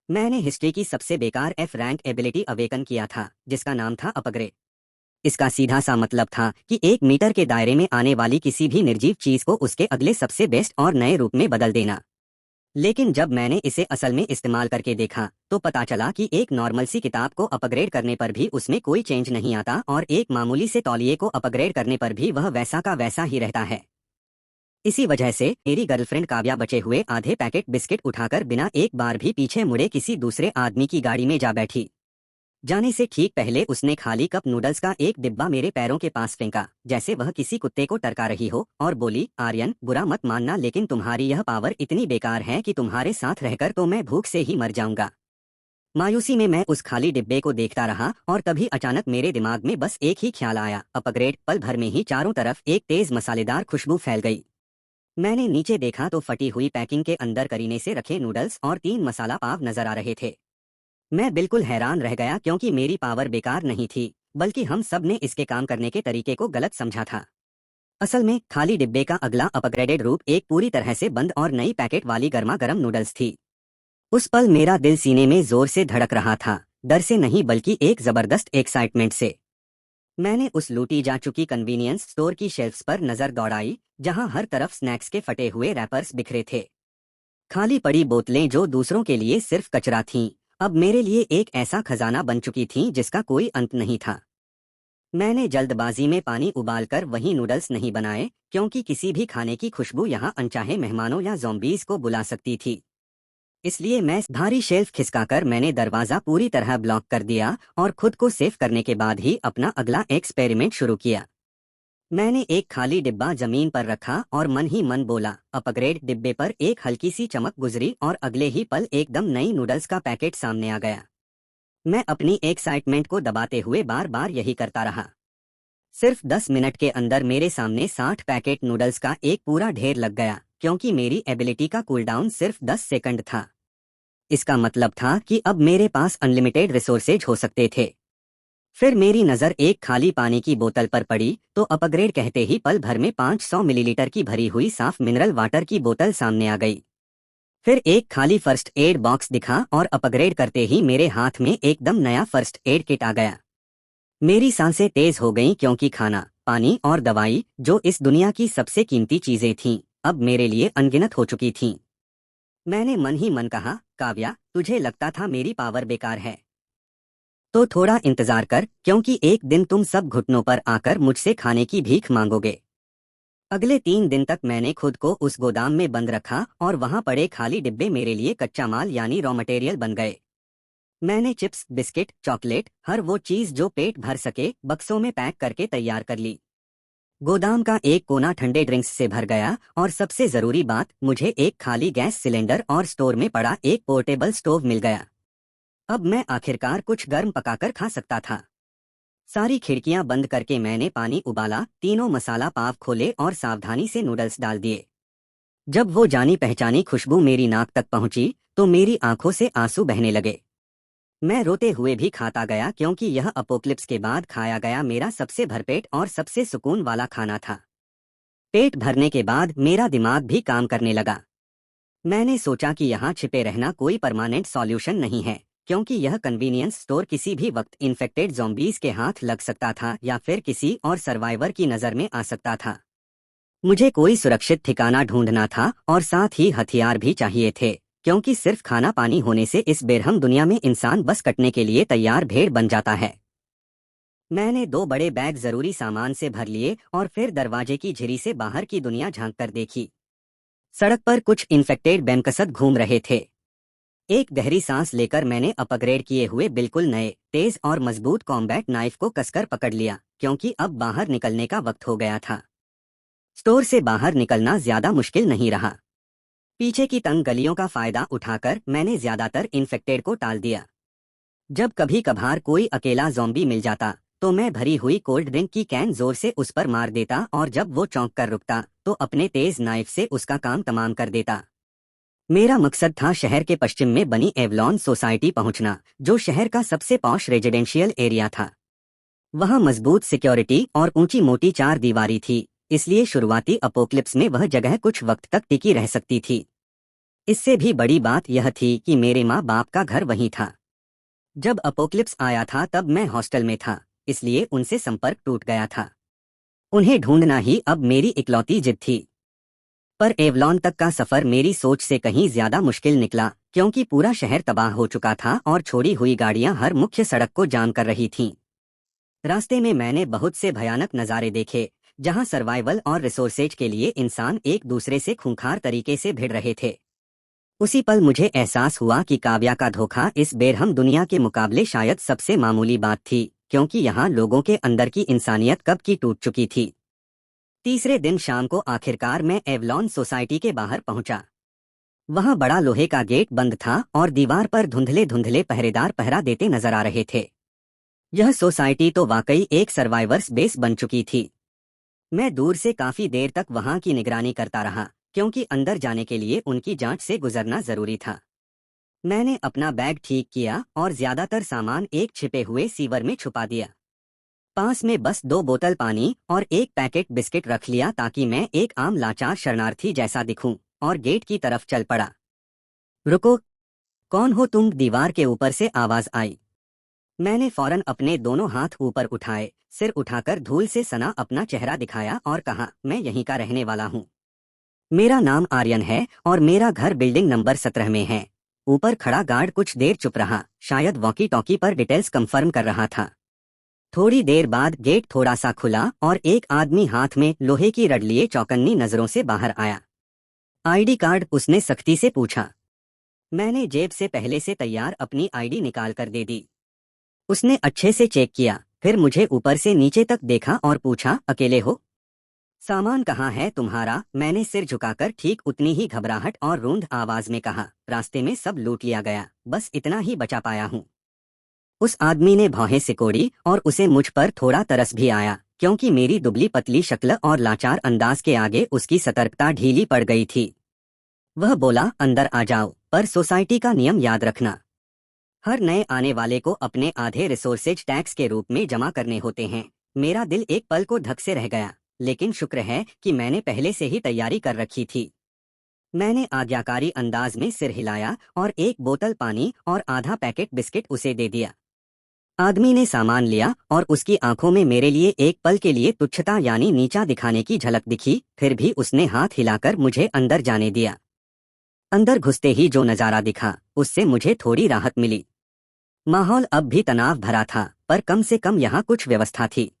मैंने हिस्ट्री की सबसे बेकार एफ रैंक एबिलिटी अवेकन किया था, जिसका नाम था अपग्रेड। इसका सीधा सा मतलब था कि 1 मीटर के दायरे में आने वाली किसी भी निर्जीव चीज को उसके अगले सबसे बेस्ट और नए रूप में बदल देना। लेकिन जब मैंने इसे असल में इस्तेमाल करके देखा तो पता चला कि एक नॉर्मल सी किताब को अपग्रेड करने पर भी उसमें कोई चेंज नहीं आता और एक मामूली से तौलिए को अपग्रेड करने पर भी वह वैसा का वैसा ही रहता है। इसी वजह से मेरी गर्लफ्रेंड काव्या बचे हुए आधे पैकेट बिस्किट उठाकर बिना एक बार भी पीछे मुड़े किसी दूसरे आदमी की गाड़ी में जा बैठी। जाने से ठीक पहले उसने खाली कप नूडल्स का एक डिब्बा मेरे पैरों के पास फेंका, जैसे वह किसी कुत्ते को टरका रही हो, और बोली, आर्यन, बुरा मत मानना लेकिन तुम्हारी यह पावर इतनी बेकार है कि तुम्हारे साथ रहकर तो मैं भूख से ही मर जाऊंगा। मायूसी में मैं उस खाली डिब्बे को देखता रहा और तभी अचानक मेरे दिमाग में बस एक ही ख्याल आया, अपग्रेड। पल भर में ही चारों तरफ एक तेज मसालेदार खुशबू फैल गई। मैंने नीचे देखा तो फटी हुई पैकिंग के अंदर करीने से रखे नूडल्स और 3 मसाला पाव नजर आ रहे थे। मैं बिल्कुल हैरान रह गया क्योंकि मेरी पावर बेकार नहीं थी, बल्कि हम सब ने इसके काम करने के तरीके को गलत समझा था। असल में खाली डिब्बे का अगला अपग्रेडेड रूप एक पूरी तरह से बंद और नई पैकेट वाली गर्मा गर्म नूडल्स थी। उस पल मेरा दिल सीने में जोर से धड़क रहा था, डर से नहीं बल्कि एक जबरदस्त एक्साइटमेंट से। मैंने उस लूटी जा चुकी कन्वीनियंस स्टोर की शेल्फ्स पर नजर दौड़ाई, जहां हर तरफ स्नैक्स के फटे हुए रैपर्स बिखरे थे। खाली पड़ी बोतलें जो दूसरों के लिए सिर्फ कचरा थीं, अब मेरे लिए एक ऐसा खजाना बन चुकी थीं जिसका कोई अंत नहीं था। मैंने जल्दबाजी में पानी उबालकर वही नूडल्स नहीं बनाए, क्योंकि किसी भी खाने की खुशबू यहाँ अनचाहे मेहमानों या ज़ॉम्बीज को बुला सकती थी। इसलिए मैं भारी शेल्फ खिसकाकर मैंने दरवाज़ा पूरी तरह ब्लॉक कर दिया और खुद को सेफ करने के बाद ही अपना अगला एक्सपेरिमेंट शुरू किया। मैंने एक खाली डिब्बा जमीन पर रखा और मन ही मन बोला, अपग्रेड। डिब्बे पर एक हल्की सी चमक गुजरी और अगले ही पल एकदम नई नूडल्स का पैकेट सामने आ गया। मैं अपनी एक्साइटमेंट को दबाते हुए बार बार यही करता रहा। सिर्फ 10 मिनट के अंदर मेरे सामने 60 पैकेट नूडल्स का एक पूरा ढेर लग गया, क्योंकि मेरी एबिलिटी का कूलडाउन सिर्फ 10 सेकंड था। इसका मतलब था कि अब मेरे पास अनलिमिटेड रिसोर्सेज हो सकते थे। फिर मेरी नज़र एक खाली पानी की बोतल पर पड़ी तो अपग्रेड कहते ही पल भर में 500 मिलीलीटर की भरी हुई साफ मिनरल वाटर की बोतल सामने आ गई। फिर एक खाली फर्स्ट एड बॉक्स दिखा और अपग्रेड करते ही मेरे हाथ में एकदम नया फर्स्ट एड किट आ गया। मेरी सांसें तेज हो गईं क्योंकि खाना, पानी और दवाई, जो इस दुनिया की सबसे कीमती चीजें थीं, अब मेरे लिए अनगिनत हो चुकी थीं। मैंने मन ही मन कहा, काव्या, तुझे लगता था मेरी पावर बेकार है, तो थोड़ा इंतजार कर, क्योंकि एक दिन तुम सब घुटनों पर आकर मुझसे खाने की भीख मांगोगे। अगले 3 दिन तक मैंने खुद को उस गोदाम में बंद रखा और वहां पड़े खाली डिब्बे मेरे लिए कच्चा माल यानी रॉ मटेरियल बन गए। मैंने चिप्स, बिस्किट, चॉकलेट, हर वो चीज जो पेट भर सके, बक्सों में पैक करके तैयार कर ली। गोदाम का एक कोना ठंडे ड्रिंक्स से भर गया और सबसे जरूरी बात, मुझे एक खाली गैस सिलेंडर और स्टोर में पड़ा एक पोर्टेबल स्टोव मिल गया। अब मैं आखिरकार कुछ गर्म पकाकर खा सकता था। सारी खिड़कियां बंद करके मैंने पानी उबाला, 3 मसाला पाव खोले और सावधानी से नूडल्स डाल दिए। जब वो जानी पहचानी खुशबू मेरी नाक तक पहुंची तो मेरी आंखों से आंसू बहने लगे। मैं रोते हुए भी खाता गया, क्योंकि यह अपोक्लिप्स के बाद खाया गया मेरा सबसे भरपेट और सबसे सुकून वाला खाना था। पेट भरने के बाद मेरा दिमाग भी काम करने लगा। मैंने सोचा कि यहाँ छिपे रहना कोई परमानेंट सॉल्यूशन नहीं है, क्योंकि यह कन्वीनियंस स्टोर किसी भी वक्त इन्फेक्टेड ज़ॉम्बीज के हाथ लग सकता था या फिर किसी और सर्वाइवर की नज़र में आ सकता था। मुझे कोई सुरक्षित ठिकाना ढूंढना था और साथ ही हथियार भी चाहिए थे, क्योंकि सिर्फ खाना पानी होने से इस बेरहम दुनिया में इंसान बस कटने के लिए तैयार भेड़ बन जाता है। मैंने 2 बड़े बैग जरूरी सामान से भर लिए और फिर दरवाजे की झिरी से बाहर की दुनिया झांक कर देखी। सड़क पर कुछ इन्फेक्टेड बेमकसद घूम रहे थे। एक गहरी सांस लेकर मैंने अपग्रेड किए हुए बिल्कुल नए, तेज और मजबूत कॉम्बैट नाइफ को कसकर पकड़ लिया, क्योंकि अब बाहर निकलने का वक्त हो गया था। स्टोर से बाहर निकलना ज्यादा मुश्किल नहीं रहा। पीछे की तंग गलियों का फायदा उठाकर मैंने ज्यादातर इन्फेक्टेड को टाल दिया। जब कभी कभार कोई अकेला ज़ॉम्बी मिल जाता तो मैं भरी हुई कोल्ड ड्रिंक की कैन जोर से उस पर मार देता, और जब वो चौंक कर रुकता तो अपने तेज नाइफ से उसका काम तमाम कर देता। मेरा मकसद था शहर के पश्चिम में बनी एवलॉन सोसाइटी पहुंचना, जो शहर का सबसे पॉश रेजिडेंशियल एरिया था। वहां मजबूत सिक्योरिटी और ऊंची मोटी 4 दीवारी थी, इसलिए शुरुआती अपोक्लिप्स में वह जगह कुछ वक्त तक टिकी रह सकती थी। इससे भी बड़ी बात यह थी कि मेरे माँ बाप का घर वहीं था। जब अपोक्लिप्स आया था तब मैं हॉस्टल में था, इसलिए उनसे संपर्क टूट गया था। उन्हें ढूंढना ही अब मेरी इकलौती जिद थी। पर एवलॉन तक का सफर मेरी सोच से कहीं ज्यादा मुश्किल निकला, क्योंकि पूरा शहर तबाह हो चुका था और छोड़ी हुई गाड़ियां हर मुख्य सड़क को जाम कर रही थीं। रास्ते में मैंने बहुत से भयानक नज़ारे देखे, जहां सर्वाइवल और रिसोर्सेज के लिए इंसान एक दूसरे से खूंखार तरीके से भिड़ रहे थे। उसी पल मुझे एहसास हुआ कि काव्या का धोखा इस बेरहम दुनिया के मुकाबले शायद सबसे मामूली बात थी, क्योंकि यहाँ लोगों के अंदर की इंसानियत कब की टूट चुकी थी। तीसरे दिन शाम को आखिरकार मैं एवलॉन सोसाइटी के बाहर पहुंचा। वहां बड़ा लोहे का गेट बंद था और दीवार पर धुंधले धुंधले पहरेदार पहरा देते नजर आ रहे थे। यह सोसाइटी तो वाकई एक सर्वाइवर्स बेस बन चुकी थी। मैं दूर से काफी देर तक वहां की निगरानी करता रहा, क्योंकि अंदर जाने के लिए उनकी जांच से गुजरना जरूरी था। मैंने अपना बैग ठीक किया और ज्यादातर सामान एक छिपे हुए सीवर में छुपा दिया। पास में बस 2 बोतल पानी और एक पैकेट बिस्किट रख लिया, ताकि मैं एक आम लाचार शरणार्थी जैसा दिखूं, और गेट की तरफ चल पड़ा। रुको, कौन हो तुम? दीवार के ऊपर से आवाज आई। मैंने फौरन अपने दोनों हाथ ऊपर उठाए, सिर उठाकर धूल से सना अपना चेहरा दिखाया और कहा, मैं यहीं का रहने वाला हूँ। मेरा नाम आर्यन है और मेरा घर बिल्डिंग नंबर 17 में है। ऊपर खड़ा गार्ड कुछ देर चुप रहा, शायद वॉकी टॉकी पर डिटेल्स कंफर्म कर रहा था। थोड़ी देर बाद गेट थोड़ा सा खुला और एक आदमी हाथ में लोहे की रड लिए चौकन्नी नजरों से बाहर आया। ID card? उसने सख्ती से पूछा। मैंने जेब से पहले से तैयार अपनी आईडी निकाल कर दे दी। उसने अच्छे से चेक किया, फिर मुझे ऊपर से नीचे तक देखा और पूछा, अकेले हो? सामान कहाँ है तुम्हारा? मैंने सिर झुकाकर ठीक उतनी ही घबराहट और रूंध आवाज में कहा, रास्ते में सब लूट लिया गया, बस इतना ही बचा पाया हूँ। उस आदमी ने भौहें सिकोड़ी और उसे मुझ पर थोड़ा तरस भी आया, क्योंकि मेरी दुबली पतली शक्ल और लाचार अंदाज के आगे उसकी सतर्कता ढीली पड़ गई थी। वह बोला, अंदर आ जाओ, पर सोसाइटी का नियम याद रखना। हर नए आने वाले को अपने आधे रिसोर्सेज टैक्स के रूप में जमा करने होते हैं। मेरा दिल एक पल को धक से रह गया, लेकिन शुक्र है कि मैंने पहले से ही तैयारी कर रखी थी। मैंने आज्ञाकारी अंदाज में सिर हिलाया और एक बोतल पानी और आधा पैकेट बिस्किट उसे दे दिया। आदमी ने सामान लिया और उसकी आंखों में मेरे लिए एक पल के लिए तुच्छता यानी नीचा दिखाने की झलक दिखी, फिर भी उसने हाथ हिलाकर मुझे अंदर जाने दिया। अंदर घुसते ही जो नजारा दिखा, उससे मुझे थोड़ी राहत मिली। माहौल अब भी तनाव भरा था, पर कम से कम यहाँ कुछ व्यवस्था थी।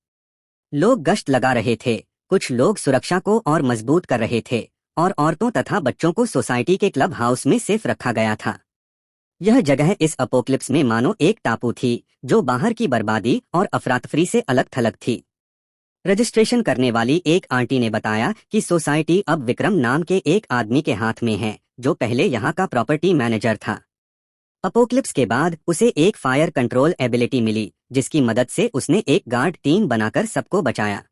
लोग गश्त लगा रहे थे, कुछ लोग सुरक्षा को और मजबूत कर रहे थे, और औरतों तथा बच्चों को सोसाइटी के क्लब हाउस में सेफ रखा गया था। यह जगह इस अपोक्लिप्स में मानो एक टापू थी, जो बाहर की बर्बादी और अफरातफरी से अलग थलग थी। रजिस्ट्रेशन करने वाली एक आंटी ने बताया कि सोसाइटी अब विक्रम नाम के एक आदमी के हाथ में है, जो पहले यहाँ का प्रॉपर्टी मैनेजर था। अपोक्लिप्स के बाद उसे एक फायर कंट्रोल एबिलिटी मिली, जिसकी मदद से उसने एक गार्ड टीम बनाकर सबको बचाया।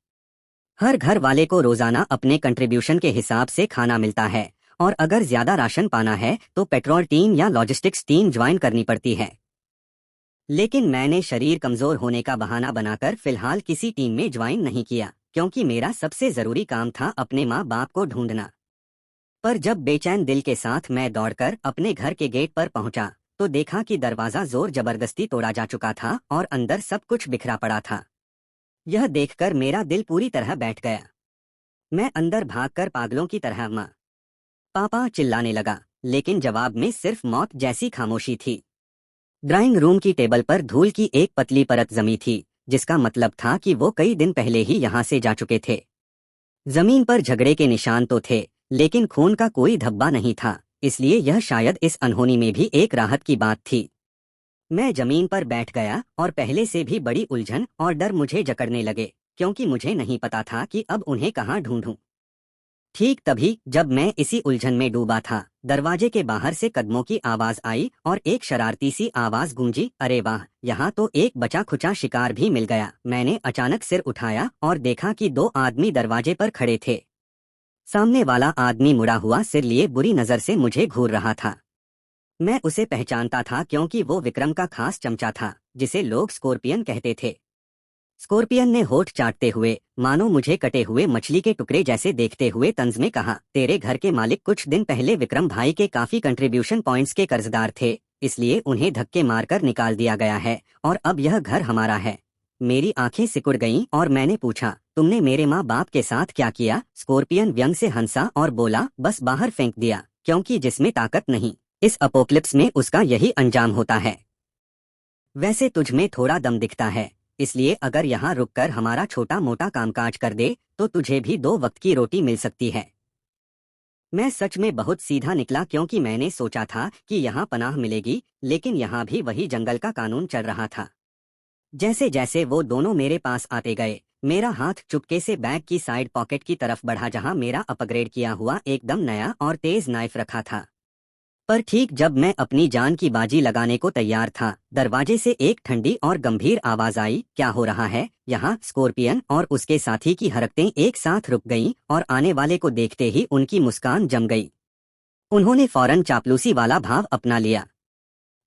हर घर वाले को रोजाना अपने कंट्रीब्यूशन के हिसाब से खाना मिलता है, और अगर ज्यादा राशन पाना है तो पेट्रोल टीम या लॉजिस्टिक्स टीम ज्वाइन करनी पड़ती है। लेकिन मैंने शरीर कमजोर होने का बहाना बनाकर फिलहाल किसी टीम में ज्वाइन नहीं किया, क्योंकि मेरा सबसे जरूरी काम था अपने माँ बाप को ढूंढना। पर जब बेचैन दिल के साथ मैं दौड़कर अपने घर के गेट पर पहुंचा, तो देखा कि दरवाजा जोर जबरदस्ती तोड़ा जा चुका था और अंदर सब कुछ बिखरा पड़ा था। यह देखकर मेरा दिल पूरी तरह बैठ गया। मैं अंदर भागकर पागलों की तरह माँ पापा चिल्लाने लगा, लेकिन जवाब में सिर्फ मौत जैसी खामोशी थी। ड्राइंग रूम की टेबल पर धूल की एक पतली परत जमी थी, जिसका मतलब था कि वो कई दिन पहले ही यहाँ से जा चुके थे। जमीन पर झगड़े के निशान तो थे, लेकिन खून का कोई धब्बा नहीं था, इसलिए यह शायद इस अनहोनी में भी एक राहत की बात थी। मैं जमीन पर बैठ गया और पहले से भी बड़ी उलझन और डर मुझे जकड़ने लगे, क्योंकि मुझे नहीं पता था कि अब उन्हें कहाँ ढूंढूं। ठीक तभी जब मैं इसी उलझन में डूबा था, दरवाजे के बाहर से कदमों की आवाज आई और एक शरारती सी आवाज गूंजी, अरे वाह, यहाँ तो एक बचा खुचा शिकार भी मिल गया। मैंने अचानक सिर उठाया और देखा कि 2 आदमी दरवाजे पर खड़े थे। सामने वाला आदमी मुड़ा हुआ सिर लिए बुरी नजर से मुझे घूर रहा था। मैं उसे पहचानता था, क्योंकि वो विक्रम का खास चमचा था, जिसे लोग स्कॉर्पियन कहते थे। स्कॉर्पियन ने होठ चाटते हुए, मानो मुझे कटे हुए मछली के टुकड़े जैसे देखते हुए तंज में कहा, तेरे घर के मालिक कुछ दिन पहले विक्रम भाई के काफी कंट्रीब्यूशन पॉइंट्स के कर्जदार थे, इसलिए उन्हें धक्के मारकर निकाल दिया गया है और अब यह घर हमारा है। मेरी आंखें सिकुड़ गईं और मैंने पूछा, तुमने मेरे माँ बाप के साथ क्या किया? स्कॉर्पियन व्यंग से हंसा और बोला, बस बाहर फेंक दिया, क्योंकि जिसमें ताकत नहीं, इस अपोक्लिप्स में उसका यही अंजाम होता है। वैसे तुझ में थोड़ा दम दिखता है, इसलिए अगर यहाँ रुककर हमारा छोटा मोटा कामकाज कर दे तो तुझे भी 2 वक्त की रोटी मिल सकती है। मैं सच में बहुत सीधा निकला क्योंकि मैंने सोचा था कि यहाँ पनाह मिलेगी, लेकिन यहाँ भी वही जंगल का कानून चल रहा था। जैसे जैसे वो दोनों मेरे पास आते गए, मेरा हाथ चुपके से बैग की साइड पॉकेट की तरफ बढ़ा जहाँ मेरा अपग्रेड किया हुआ एकदम नया और तेज नाइफ रखा था। पर ठीक जब मैं अपनी जान की बाजी लगाने को तैयार था, दरवाजे से एक ठंडी और गंभीर आवाज आई, क्या हो रहा है यहाँ? स्कॉर्पियन और उसके साथी की हरकतें एक साथ रुक गईं और आने वाले को देखते ही उनकी मुस्कान जम गई। उन्होंने फौरन चापलूसी वाला भाव अपना लिया।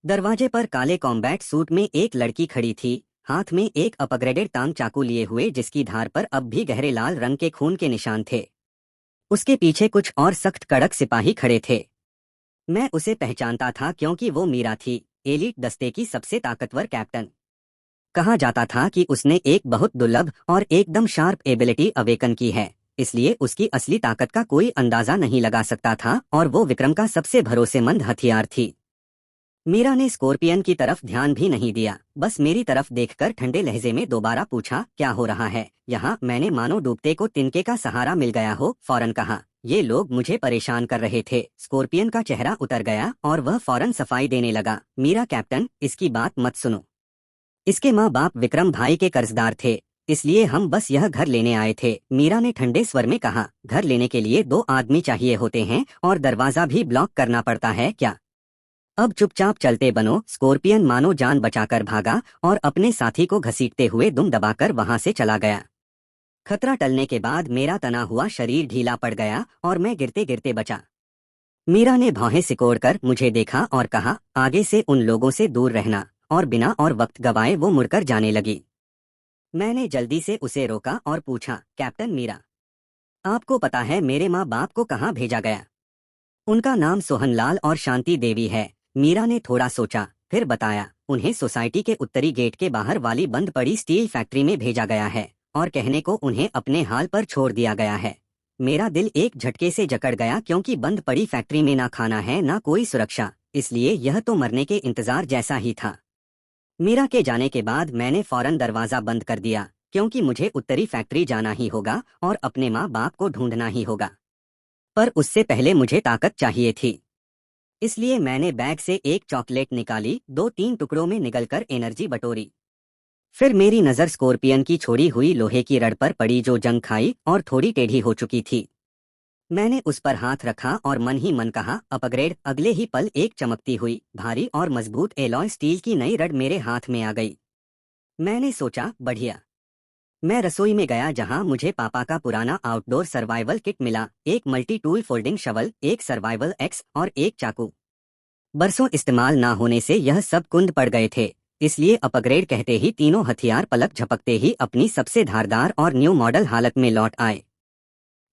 दरवाजे पर काले कॉम्बैट सूट में एक लड़की खड़ी थी, हाथ में एक अपग्रेडेड तांग चाकू लिए हुए जिसकी धार पर अब भी गहरे लाल रंग के खून के निशान थे। उसके पीछे कुछ और सख्त कड़क सिपाही खड़े थे। मैं उसे पहचानता था क्योंकि वो मीरा थी, एलीट दस्ते की सबसे ताकतवर कैप्टन। कहा जाता था कि उसने एक बहुत दुर्लभ और एकदम शार्प एबिलिटी अवेकन की है, इसलिए उसकी असली ताकत का कोई अंदाजा नहीं लगा सकता था और वो विक्रम का सबसे भरोसेमंद हथियार थी। मीरा ने स्कॉर्पियन की तरफ ध्यान भी नहीं दिया, बस मेरी तरफ देखकर ठंडे लहजे में दोबारा पूछा, क्या हो रहा है यहाँ? मैंने मानो डूबते को तिनके का सहारा मिल गया हो फौरन कहा, ये लोग मुझे परेशान कर रहे थे। स्कॉर्पियन का चेहरा उतर गया और वह फौरन सफाई देने लगा, मीरा कैप्टन, इसकी बात मत सुनो। इसके माँ बाप विक्रम भाई के कर्जदार थे, इसलिए हम बस यह घर लेने आए थे। मीरा ने ठंडे स्वर में कहा, घर लेने के लिए 2 आदमी चाहिए होते हैं और दरवाजा भी ब्लॉक करना पड़ता है क्या? अब चुपचाप चलते बनो। स्कॉर्पियन मानो जान बचाकर भागा और अपने साथी को घसीटते हुए दुम दबाकर वहां से चला गया। खतरा टलने के बाद मेरा तना हुआ शरीर ढीला पड़ गया और मैं गिरते गिरते बचा। मीरा ने भौहें सिकोड़कर मुझे देखा और कहा, आगे से उन लोगों से दूर रहना, और बिना और वक्त गवाए वो मुड़कर जाने लगी। मैंने जल्दी से उसे रोका और पूछा, कैप्टन मीरा, आपको पता है मेरे माँ बाप को कहाँ भेजा गया? उनका नाम सोहनलाल और शांति देवी है। मीरा ने थोड़ा सोचा, फिर बताया, उन्हें सोसाइटी के उत्तरी गेट के बाहर वाली बंद पड़ी स्टील फैक्ट्री में भेजा गया है और कहने को उन्हें अपने हाल पर छोड़ दिया गया है। मेरा दिल एक झटके से जकड़ गया क्योंकि बंद पड़ी फैक्ट्री में ना खाना है ना कोई सुरक्षा, इसलिए यह तो मरने के इंतजार जैसा ही था। मीरा के जाने के बाद मैंने फौरन दरवाजा बंद कर दिया क्योंकि मुझे उत्तरी फैक्ट्री जाना ही होगा और अपने माँ बाप को ढूंढना ही होगा। पर उससे पहले मुझे ताकत चाहिए थी, इसलिए मैंने बैग से एक चॉकलेट निकाली, 2-3 टुकड़ों में निगलकर एनर्जी बटोरी। फिर मेरी नज़र स्कॉर्पियन की छोड़ी हुई लोहे की रड पर पड़ी जो जंग खाई और थोड़ी टेढ़ी हो चुकी थी। मैंने उस पर हाथ रखा और मन ही मन कहा, अपग्रेड। अगले ही पल एक चमकती हुई, भारी और मजबूत एलॉय स्टील की नई रड मेरे हाथ में आ गई। मैंने सोचा, बढ़िया। मैं रसोई में गया जहां मुझे पापा का पुराना आउटडोर सर्वाइवल किट मिला, एक मल्टी टूल फोल्डिंग शवल, एक सर्वाइवल एक्स और एक चाकू। बरसों इस्तेमाल ना होने से यह सब कुंद पड़ गए थे, इसलिए अपग्रेड कहते ही तीनों हथियार पलक झपकते ही अपनी सबसे धारदार और न्यू मॉडल हालत में लौट आए।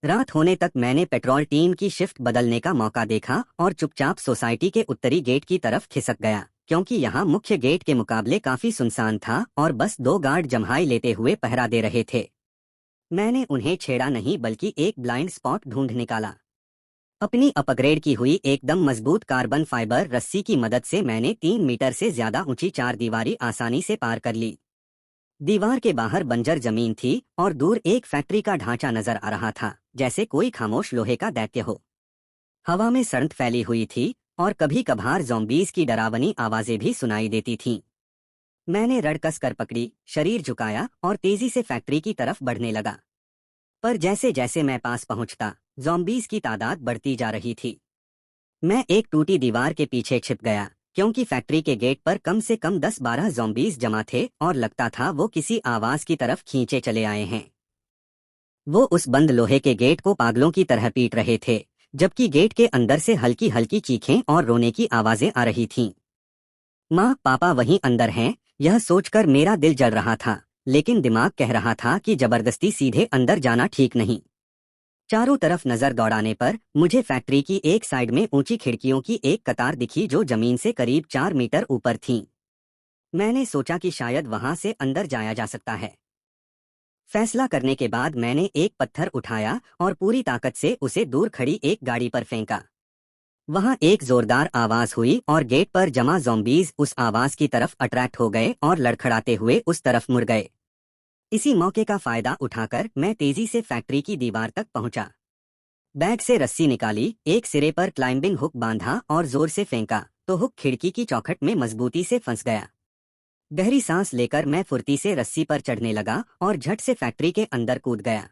रात होने तक मैंने पेट्रोल टीम की शिफ्ट बदलने का मौका देखा और चुपचाप सोसाइटी के उत्तरी गेट की तरफ खिसक गया, क्योंकि यहाँ मुख्य गेट के मुकाबले काफी सुनसान था और बस 2 गार्ड जम्हाई लेते हुए पहरा दे रहे थे। मैंने उन्हें छेड़ा नहीं बल्कि एक ब्लाइंड स्पॉट ढूंढ निकाला। अपनी अपग्रेड की हुई एकदम मजबूत कार्बन फाइबर रस्सी की मदद से मैंने 3 मीटर से ज्यादा ऊंची 4 दीवारी आसानी से पार कर ली। दीवार के बाहर बंजर जमीन थी और दूर एक फैक्ट्री का ढांचा नजर आ रहा था, जैसे कोई खामोश लोहे का दैत्य हो। हवा में सड़ंत फैली हुई थी और कभी कभार ज़ॉम्बीज की डरावनी आवाजें भी सुनाई देती थीं। मैंने रड कस कर पकड़ी, शरीर झुकाया और तेजी से फैक्ट्री की तरफ बढ़ने लगा। पर जैसे जैसे मैं पास पहुंचता, ज़ॉम्बीज की तादाद बढ़ती जा रही थी। मैं एक टूटी दीवार के पीछे छिप गया, क्योंकि फैक्ट्री के गेट पर कम से कम 10-12 ज़ॉम्बीज जमा थे और लगता था वो किसी आवाज की तरफ खींचे चले आए हैं। वो उस बंद लोहे के गेट को पागलों की तरह पीट रहे थे, जबकि गेट के अंदर से हल्की हल्की चीखें और रोने की आवाजें आ रही थीं। माँ पापा वहीं अंदर हैं, यह सोचकर मेरा दिल जल रहा था, लेकिन दिमाग कह रहा था कि जबरदस्ती सीधे अंदर जाना ठीक नहीं। चारों तरफ नजर दौड़ाने पर मुझे फैक्ट्री की एक साइड में ऊंची खिड़कियों की एक कतार दिखी जो जमीन से करीब 4 मीटर ऊपर थीं। मैंने सोचा कि शायद वहां से अंदर जाया जा सकता है। फैसला करने के बाद मैंने एक पत्थर उठाया और पूरी ताकत से उसे दूर खड़ी एक गाड़ी पर फेंका। वहां एक जोरदार आवाज हुई और गेट पर जमा ज़ॉम्बीज उस आवाज की तरफ अट्रैक्ट हो गए और लड़खड़ाते हुए उस तरफ मुड़ गए। इसी मौके का फायदा उठाकर मैं तेजी से फैक्ट्री की दीवार तक पहुंचा। बैग से रस्सी निकाली, एक सिरे पर क्लाइंबिंग हुक बांधा और जोर से फेंका तो हुक खिड़की की चौखट में मजबूती से फंस गया। गहरी सांस लेकर मैं फुर्ती से रस्सी पर चढ़ने लगा और झट से फैक्ट्री के अंदर कूद गया।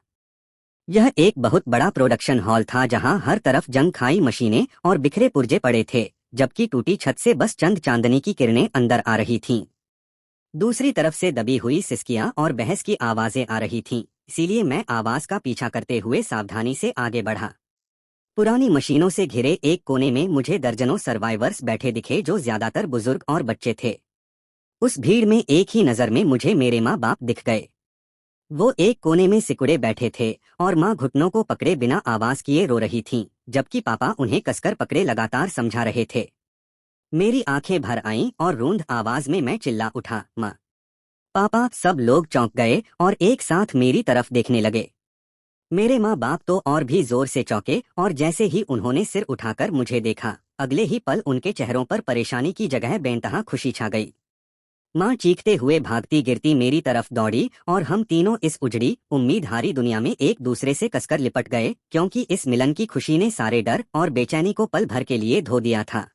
यह एक बहुत बड़ा प्रोडक्शन हॉल था जहां हर तरफ जंग खाई मशीनें और बिखरे पुर्जे पड़े थे, जबकि टूटी छत से बस चंद चांदनी की किरणें अंदर आ रही थीं। दूसरी तरफ से दबी हुई सिसकियां और बहस की आवाजें आ रही थीं, इसीलिए मैं आवाज का पीछा करते हुए सावधानी से आगे बढ़ा। पुरानी मशीनों से घिरे एक कोने में मुझे दर्जनों सर्वाइवर्स बैठे दिखे जो ज्यादातर बुजुर्ग और बच्चे थे। उस भीड़ में एक ही नजर में मुझे मेरे माँ बाप दिख गए। वो एक कोने में सिकुड़े बैठे थे और माँ घुटनों को पकड़े बिना आवाज किए रो रही थीं, जबकि पापा उन्हें कसकर पकड़े लगातार समझा रहे थे। मेरी आंखें भर आईं और रूंध आवाज में मैं चिल्ला उठा, माँ, पापा। सब लोग चौंक गए और एक साथ मेरी तरफ देखने लगे। मेरे माँ बाप तो और भी जोर से चौंके और जैसे ही उन्होंने सिर उठाकर मुझे देखा, अगले ही पल उनके चेहरों पर परेशानी की जगह बेनतहा खुशी छा गई। माँ चीखते हुए भागती गिरती मेरी तरफ दौड़ी और हम तीनों इस उजड़ी उम्मीदहारी दुनिया में एक दूसरे से कसकर लिपट गए, क्योंकि इस मिलन की खुशी ने सारे डर और बेचैनी को पल भर के लिए धो दिया था।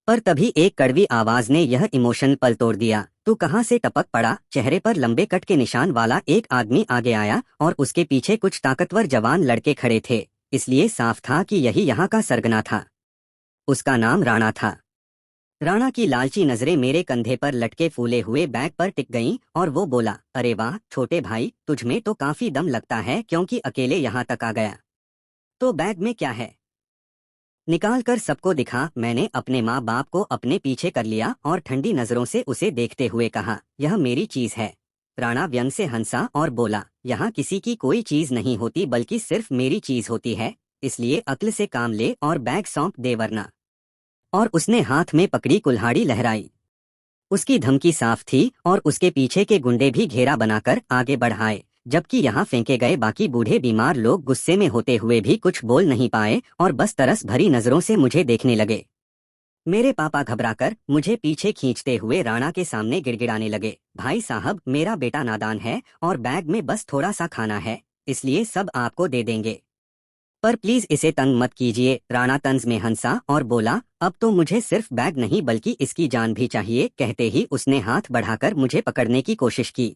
पर तभी एक कड़वी आवाज ने यह इमोशन पल तोड़ दिया। तू कहाँ से टपक पड़ा? चेहरे पर लंबे कट के निशान वाला एक आदमी आगे आया और उसके पीछे कुछ ताकतवर जवान लड़के खड़े थे, इसलिए साफ था कि यही यहाँ का सरगना था। उसका नाम राणा था। राणा की लालची नजरें मेरे कंधे पर लटके फूले हुए बैग पर टिक गईं और वो बोला, अरे वाह छोटे भाई, तुझमें तो काफी दम लगता है क्योंकि अकेले यहाँ तक आ गया। तो बैग में क्या है? निकाल कर सबको दिखा। मैंने अपने माँ बाप को अपने पीछे कर लिया और ठंडी नजरों से उसे देखते हुए कहा, यह मेरी चीज है। राणा व्यंग से हंसा और बोला, यहाँ किसी की कोई चीज नहीं होती बल्कि सिर्फ मेरी चीज होती है, इसलिए अक्ल से काम ले और बैग सौंप दे वरना। और उसने हाथ में पकड़ी कुल्हाड़ी लहराई। उसकी धमकी साफ थी और उसके पीछे के गुंडे भी घेरा बनाकर आगे बढ़ाए, जबकि यहाँ फेंके गए बाकी बूढ़े बीमार लोग गुस्से में होते हुए भी कुछ बोल नहीं पाए और बस तरस भरी नजरों से मुझे देखने लगे। मेरे पापा घबराकर मुझे पीछे खींचते हुए राणा के सामने गिड़गिड़ाने लगे, भाई साहब, मेरा बेटा नादान है और बैग में बस थोड़ा सा खाना है, इसलिए सब आपको दे देंगे, पर प्लीज इसे तंग मत कीजिए। राणा तंज में हंसा और बोला, अब तो मुझे सिर्फ बैग नहीं बल्कि इसकी जान भी चाहिए। कहते ही उसने हाथ बढ़ाकर मुझे पकड़ने की कोशिश की।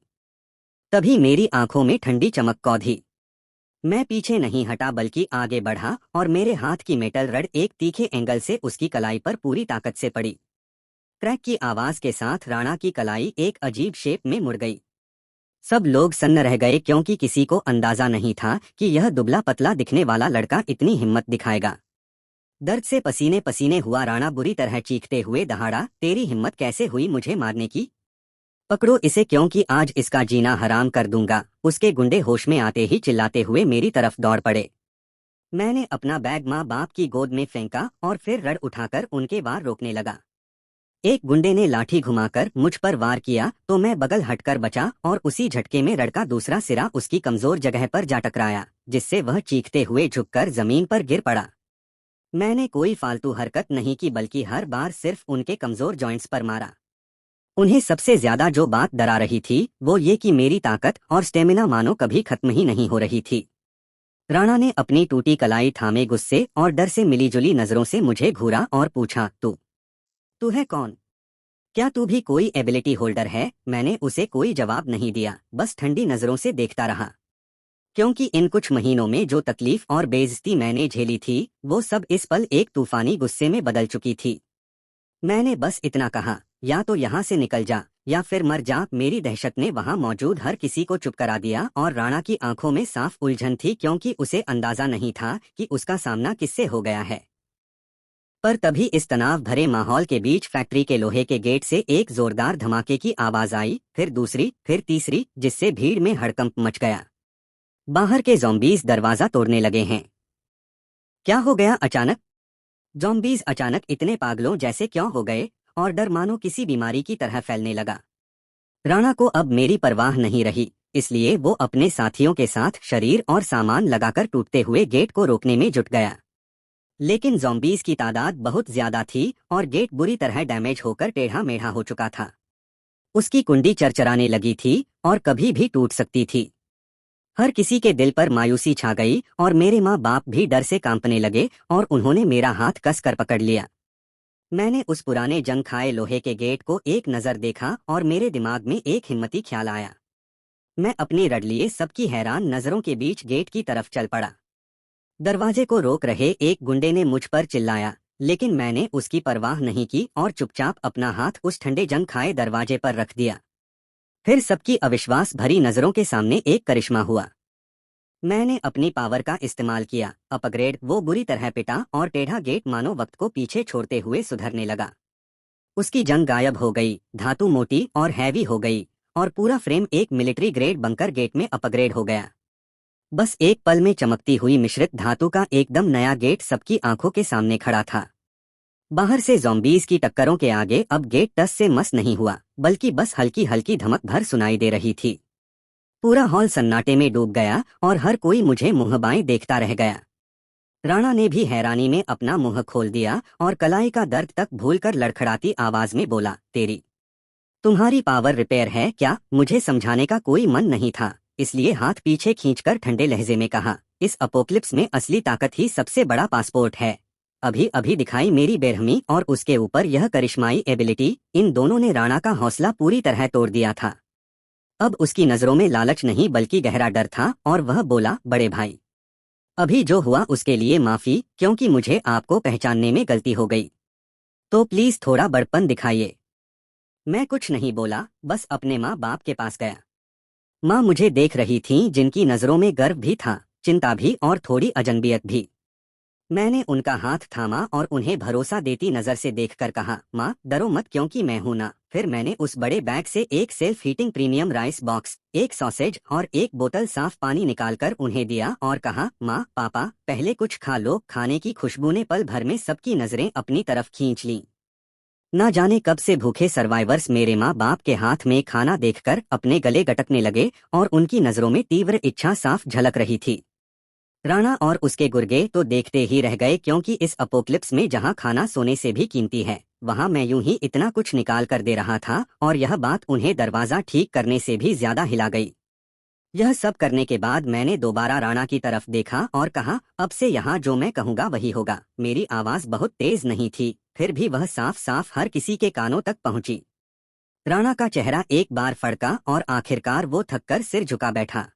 तभी मेरी आंखों में ठंडी चमक कौंधी। मैं पीछे नहीं हटा बल्कि आगे बढ़ा और मेरे हाथ की मेटल रड एक तीखे एंगल से उसकी कलाई पर पूरी ताकत से पड़ी। क्रैक की आवाज के साथ राणा की कलाई एक अजीब शेप में मुड़ गई। सब लोग सन्न रह गए क्योंकि किसी को अंदाजा नहीं था कि यह दुबला पतला दिखने वाला लड़का इतनी हिम्मत दिखाएगा। दर्द से पसीने पसीने हुआ राणा बुरी तरह चीखते हुए दहाड़ा, तेरी हिम्मत कैसे हुई मुझे मारने की? पकड़ो इसे क्योंकि आज इसका जीना हराम कर दूंगा। उसके गुंडे होश में आते ही चिल्लाते हुए मेरी तरफ दौड़ पड़े। मैंने अपना बैग माँ बाप की गोद में फेंका और फिर रड उठाकर उनके वार रोकने लगा। एक गुंडे ने लाठी घुमाकर मुझ पर वार किया तो मैं बगल हटकर बचा और उसी झटके में रड का दूसरा सिरा उसकी कमजोर जगह पर जा टकराया, जिससे वह चीखते हुए झुककर जमीन पर गिर पड़ा। मैंने कोई फालतू हरकत नहीं की बल्कि हर बार सिर्फ उनके कमजोर जॉइंट्स पर मारा। उन्हें सबसे ज्यादा जो बात डरा रही थी वो ये कि मेरी ताकत और स्टेमिना मानो कभी खत्म ही नहीं हो रही थी। राणा ने अपनी टूटी कलाई थामे गुस्से और डर से मिलीजुली नजरों से मुझे घूरा और पूछा, तू है कौन? क्या तू भी कोई एबिलिटी होल्डर है? मैंने उसे कोई जवाब नहीं दिया, बस ठंडी नजरों से देखता रहा, क्योंकि इन कुछ महीनों में जो तकलीफ और बेइज्जती मैंने झेली थी वो सब इस पल एक तूफानी गुस्से में बदल चुकी थी। मैंने बस इतना कहा, या तो यहाँ से निकल जा या फिर मर जा। मेरी दहशत ने वहाँ मौजूद हर किसी को चुप करा दिया और राणा की आंखों में साफ उलझन थी क्योंकि उसे अंदाजा नहीं था कि उसका सामना किससे हो गया है। पर तभी इस तनाव भरे माहौल के बीच फैक्ट्री के लोहे के गेट से एक जोरदार धमाके की आवाज आई, फिर दूसरी, फिर तीसरी, जिससे भीड़ में हड़कंप मच गया। बाहर के ज़ॉम्बीज़ दरवाजा तोड़ने लगे हैं। क्या हो गया अचानक? ज़ॉम्बीज़ अचानक इतने पागलों जैसे क्यों हो गए, और डर मानो किसी बीमारी की तरह फैलने लगा। राणा को अब मेरी परवाह नहीं रही, इसलिए वो अपने साथियों के साथ शरीर और सामान लगाकर टूटते हुए गेट को रोकने में जुट गया। लेकिन ज़ॉम्बीज़ की तादाद बहुत ज्यादा थी और गेट बुरी तरह डैमेज होकर टेढ़ा मेढ़ा हो चुका था। उसकी कुंडी चरचराने लगी थी और कभी भी टूट सकती थी। हर किसी के दिल पर मायूसी छा गई और मेरे माँ बाप भी डर से कांपने लगे और उन्होंने मेरा हाथ कसकर पकड़ लिया। मैंने उस पुराने जंग खाए लोहे के गेट को एक नज़र देखा और मेरे दिमाग में एक हिम्मती ख्याल आया। मैं अपनी रड लिए सबकी हैरान नज़रों के बीच गेट की तरफ चल पड़ा। दरवाजे को रोक रहे एक गुंडे ने मुझ पर चिल्लाया, लेकिन मैंने उसकी परवाह नहीं की और चुपचाप अपना हाथ उस ठंडे जंग खाए दरवाजे पर रख दिया। फिर सबकी अविश्वास भरी नज़रों के सामने एक करिश्मा हुआ। मैंने अपनी पावर का इस्तेमाल किया, अपग्रेड। वो बुरी तरह पिटा और टेढ़ा गेट मानो वक्त को पीछे छोड़ते हुए सुधरने लगा। उसकी जंग गायब हो गई, धातु मोटी और हैवी हो गई और पूरा फ्रेम एक मिलिट्री ग्रेड बंकर गेट में अपग्रेड हो गया। बस एक पल में चमकती हुई मिश्रित धातु का एकदम नया गेट सबकी आंखों के सामने खड़ा था। बाहर से ज़ॉम्बीज़ की टक्करों के आगे अब गेट टस से मस नहीं हुआ, बल्कि बस हल्की हल्की धमक भर सुनाई दे रही थी। पूरा हॉल सन्नाटे में डूब गया और हर कोई मुझे मुंह बाएं देखता रह गया। राणा ने भी हैरानी में अपना मुंह खोल दिया और कलाई का दर्द तक भूलकर लड़खड़ाती आवाज में बोला, तुम्हारी पावर रिपेयर है क्या? मुझे समझाने का कोई मन नहीं था, इसलिए हाथ पीछे खींचकर ठंडे लहजे में कहा, इस अपोक्लिप्स में असली ताकत ही सबसे बड़ा पासपोर्ट है। अभी अभी दिखाई मेरी बेरहमी और उसके ऊपर यह करिश्माई एबिलिटी, इन दोनों ने राणा का हौसला पूरी तरह तोड़ दिया था। अब उसकी नजरों में लालच नहीं बल्कि गहरा डर था और वह बोला, बड़े भाई, अभी जो हुआ उसके लिए माफी, क्योंकि मुझे आपको पहचानने में गलती हो गई। तो प्लीज थोड़ा बड़पन दिखाइए। मैं कुछ नहीं बोला, बस अपने माँ बाप के पास गया। माँ मुझे देख रही थीं, जिनकी नजरों में गर्व भी था, चिंता भी और थोड़ी अजनबियत भी। मैंने उनका हाथ थामा और उन्हें भरोसा देती नजर से देखकर कहा, माँ डरो मत, क्योंकि मैं हूं ना। फिर मैंने उस बड़े बैग से एक self heating premium rice box, एक सॉसेज और एक बोतल साफ पानी निकालकर उन्हें दिया और कहा, माँ पापा पहले कुछ खा लो। खाने की खुशबू ने पल भर में सबकी नजरें अपनी तरफ खींच लीं। ना जाने कब से भूखे सर्वाइवर्स मेरे माँ बाप के हाथ में खाना देखकर अपने गले गटकने लगे और उनकी नजरों में तीव्र इच्छा साफ झलक रही थी। राणा और उसके गुर्गे तो देखते ही रह गए, क्योंकि इस अपोक्लिप्स में जहां खाना सोने से भी कीमती है, वहां मैं यूं ही इतना कुछ निकाल कर दे रहा था और यह बात उन्हें दरवाजा ठीक करने से भी ज्यादा हिला गई। यह सब करने के बाद मैंने दोबारा राणा की तरफ देखा और कहा, अब से यहाँ जो मैं कहूँगा वही होगा। मेरी आवाज बहुत तेज नहीं थी, फिर भी वह साफ साफ हर किसी के कानों तक पहुंची। राणा का चेहरा एक बार फड़का और आखिरकार वो थककर सिर झुका बैठा।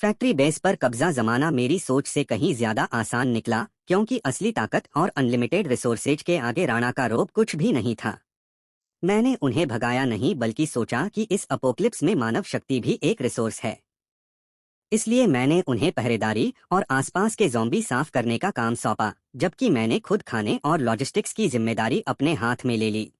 फैक्ट्री बेस पर कब्जा जमाना मेरी सोच से कहीं ज्यादा आसान निकला, क्योंकि असली ताकत और अनलिमिटेड रिसोर्सेज के आगे राणा का रोब कुछ भी नहीं था। मैंने उन्हें भगाया नहीं, बल्कि सोचा कि इस अपोक्लिप्स में मानव शक्ति भी एक रिसोर्स है। इसलिए मैंने उन्हें पहरेदारी और आसपास के ज़ॉम्बी साफ करने का काम सौंपा, जबकि मैंने खुद खाने और लॉजिस्टिक्स की जिम्मेदारी अपने हाथ में ले ली।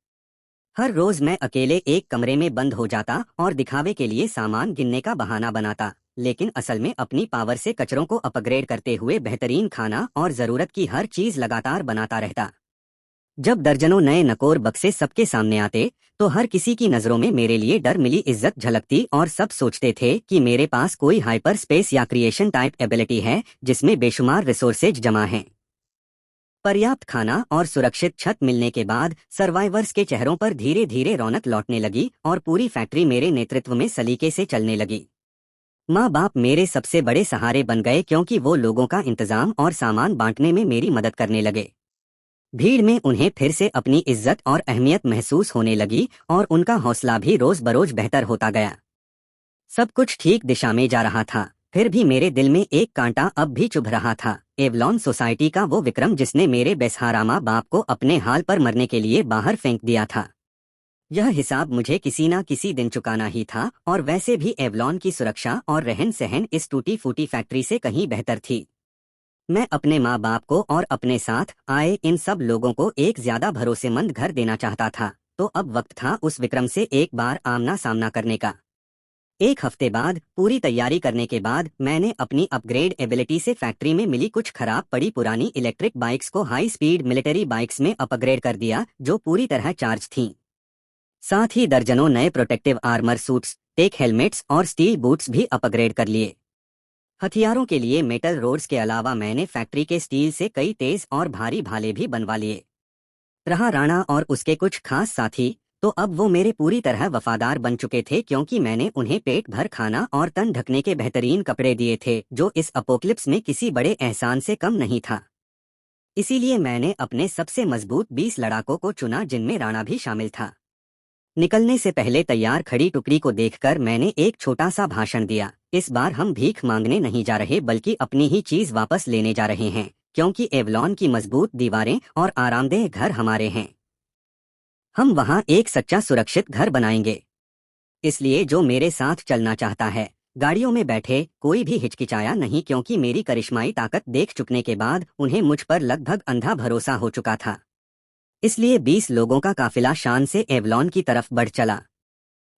हर रोज मैं अकेले एक कमरे में बंद हो जाता और दिखावे के लिए सामान गिनने का बहाना बनाता, लेकिन असल में अपनी पावर से कचरों को अपग्रेड करते हुए बेहतरीन खाना और जरूरत की हर चीज लगातार बनाता रहता। जब दर्जनों नए नकोर बक्से सबके सामने आते, तो हर किसी की नजरों में मेरे लिए डर मिली इज्जत झलकती और सब सोचते थे कि मेरे पास कोई हाइपर स्पेस या क्रिएशन टाइप एबिलिटी है, जिसमें बेशुमार रिसोर्सेज जमा हैं। पर्याप्त खाना और सुरक्षित छत मिलने के बाद सर्वाइवर्स के चेहरों पर धीरे धीरे रौनक लौटने लगी और पूरी फैक्ट्री मेरे नेतृत्व में सलीके से चलने लगी। माँ बाप मेरे सबसे बड़े सहारे बन गए, क्योंकि वो लोगों का इंतजाम और सामान बांटने में मेरी मदद करने लगे। भीड़ में उन्हें फिर से अपनी इज्जत और अहमियत महसूस होने लगी और उनका हौसला भी रोज बरोज बेहतर होता गया। सब कुछ ठीक दिशा में जा रहा था, फिर भी मेरे दिल में एक कांटा अब भी चुभ रहा था। एवलॉन सोसाइटी का वो विक्रम जिसने मेरे बेसहारा माँ बाप को अपने हाल पर मरने के लिए बाहर फेंक दिया था, यह हिसाब मुझे किसी ना किसी दिन चुकाना ही था। और वैसे भी एवलॉन की सुरक्षा और रहन सहन इस टूटी फूटी फैक्ट्री से कहीं बेहतर थी। मैं अपने माँ बाप को और अपने साथ आए इन सब लोगों को एक ज्यादा भरोसेमंद घर देना चाहता था, तो अब वक्त था उस विक्रम से एक बार आमना सामना करने का। एक हफ्ते बाद पूरी तैयारी करने के बाद मैंने अपनी अपग्रेड एबिलिटी से फैक्ट्री में मिली कुछ खराब पड़ी पुरानी इलेक्ट्रिक बाइक्स को हाई स्पीड मिलिट्री बाइक्स में अपग्रेड कर दिया, जो पूरी तरह चार्ज थीं। साथ ही दर्जनों नए protective armour suits, tech helmets और स्टील बूट्स भी अपग्रेड कर लिए। हथियारों के लिए मेटल रोड्स के अलावा मैंने फैक्ट्री के स्टील से कई तेज और भारी भाले भी बनवा लिए। रहा राणा और उसके कुछ खास साथी, तो अब वो मेरे पूरी तरह वफादार बन चुके थे, क्योंकि मैंने उन्हें पेट भर खाना और तन ढकने के बेहतरीन कपड़े दिए थे, जो इस अपोक्लिप्स में किसी बड़े एहसान से कम नहीं था। इसीलिए मैंने अपने सबसे मजबूत 20 लड़ाकों को चुना, जिनमें राणा भी शामिल था। निकलने से पहले तैयार खड़ी टुकड़ी को देखकर मैंने एक छोटा सा भाषण दिया। इस बार हम भीख मांगने नहीं जा रहे, बल्कि अपनी ही चीज वापस लेने जा रहे हैं, क्योंकि एवलॉन की मजबूत दीवारें और आरामदेह घर हमारे हैं। हम वहां एक सच्चा सुरक्षित घर बनाएंगे। इसलिए जो मेरे साथ चलना चाहता है, गाड़ियों में बैठे। कोई भी हिचकिचाया नहीं, क्योंकि मेरी करिश्माई ताकत देख चुकने के बाद उन्हें मुझ पर लगभग अंधा भरोसा हो चुका था। इसलिए 20 लोगों का काफिला शान से एवलॉन की तरफ बढ़ चला।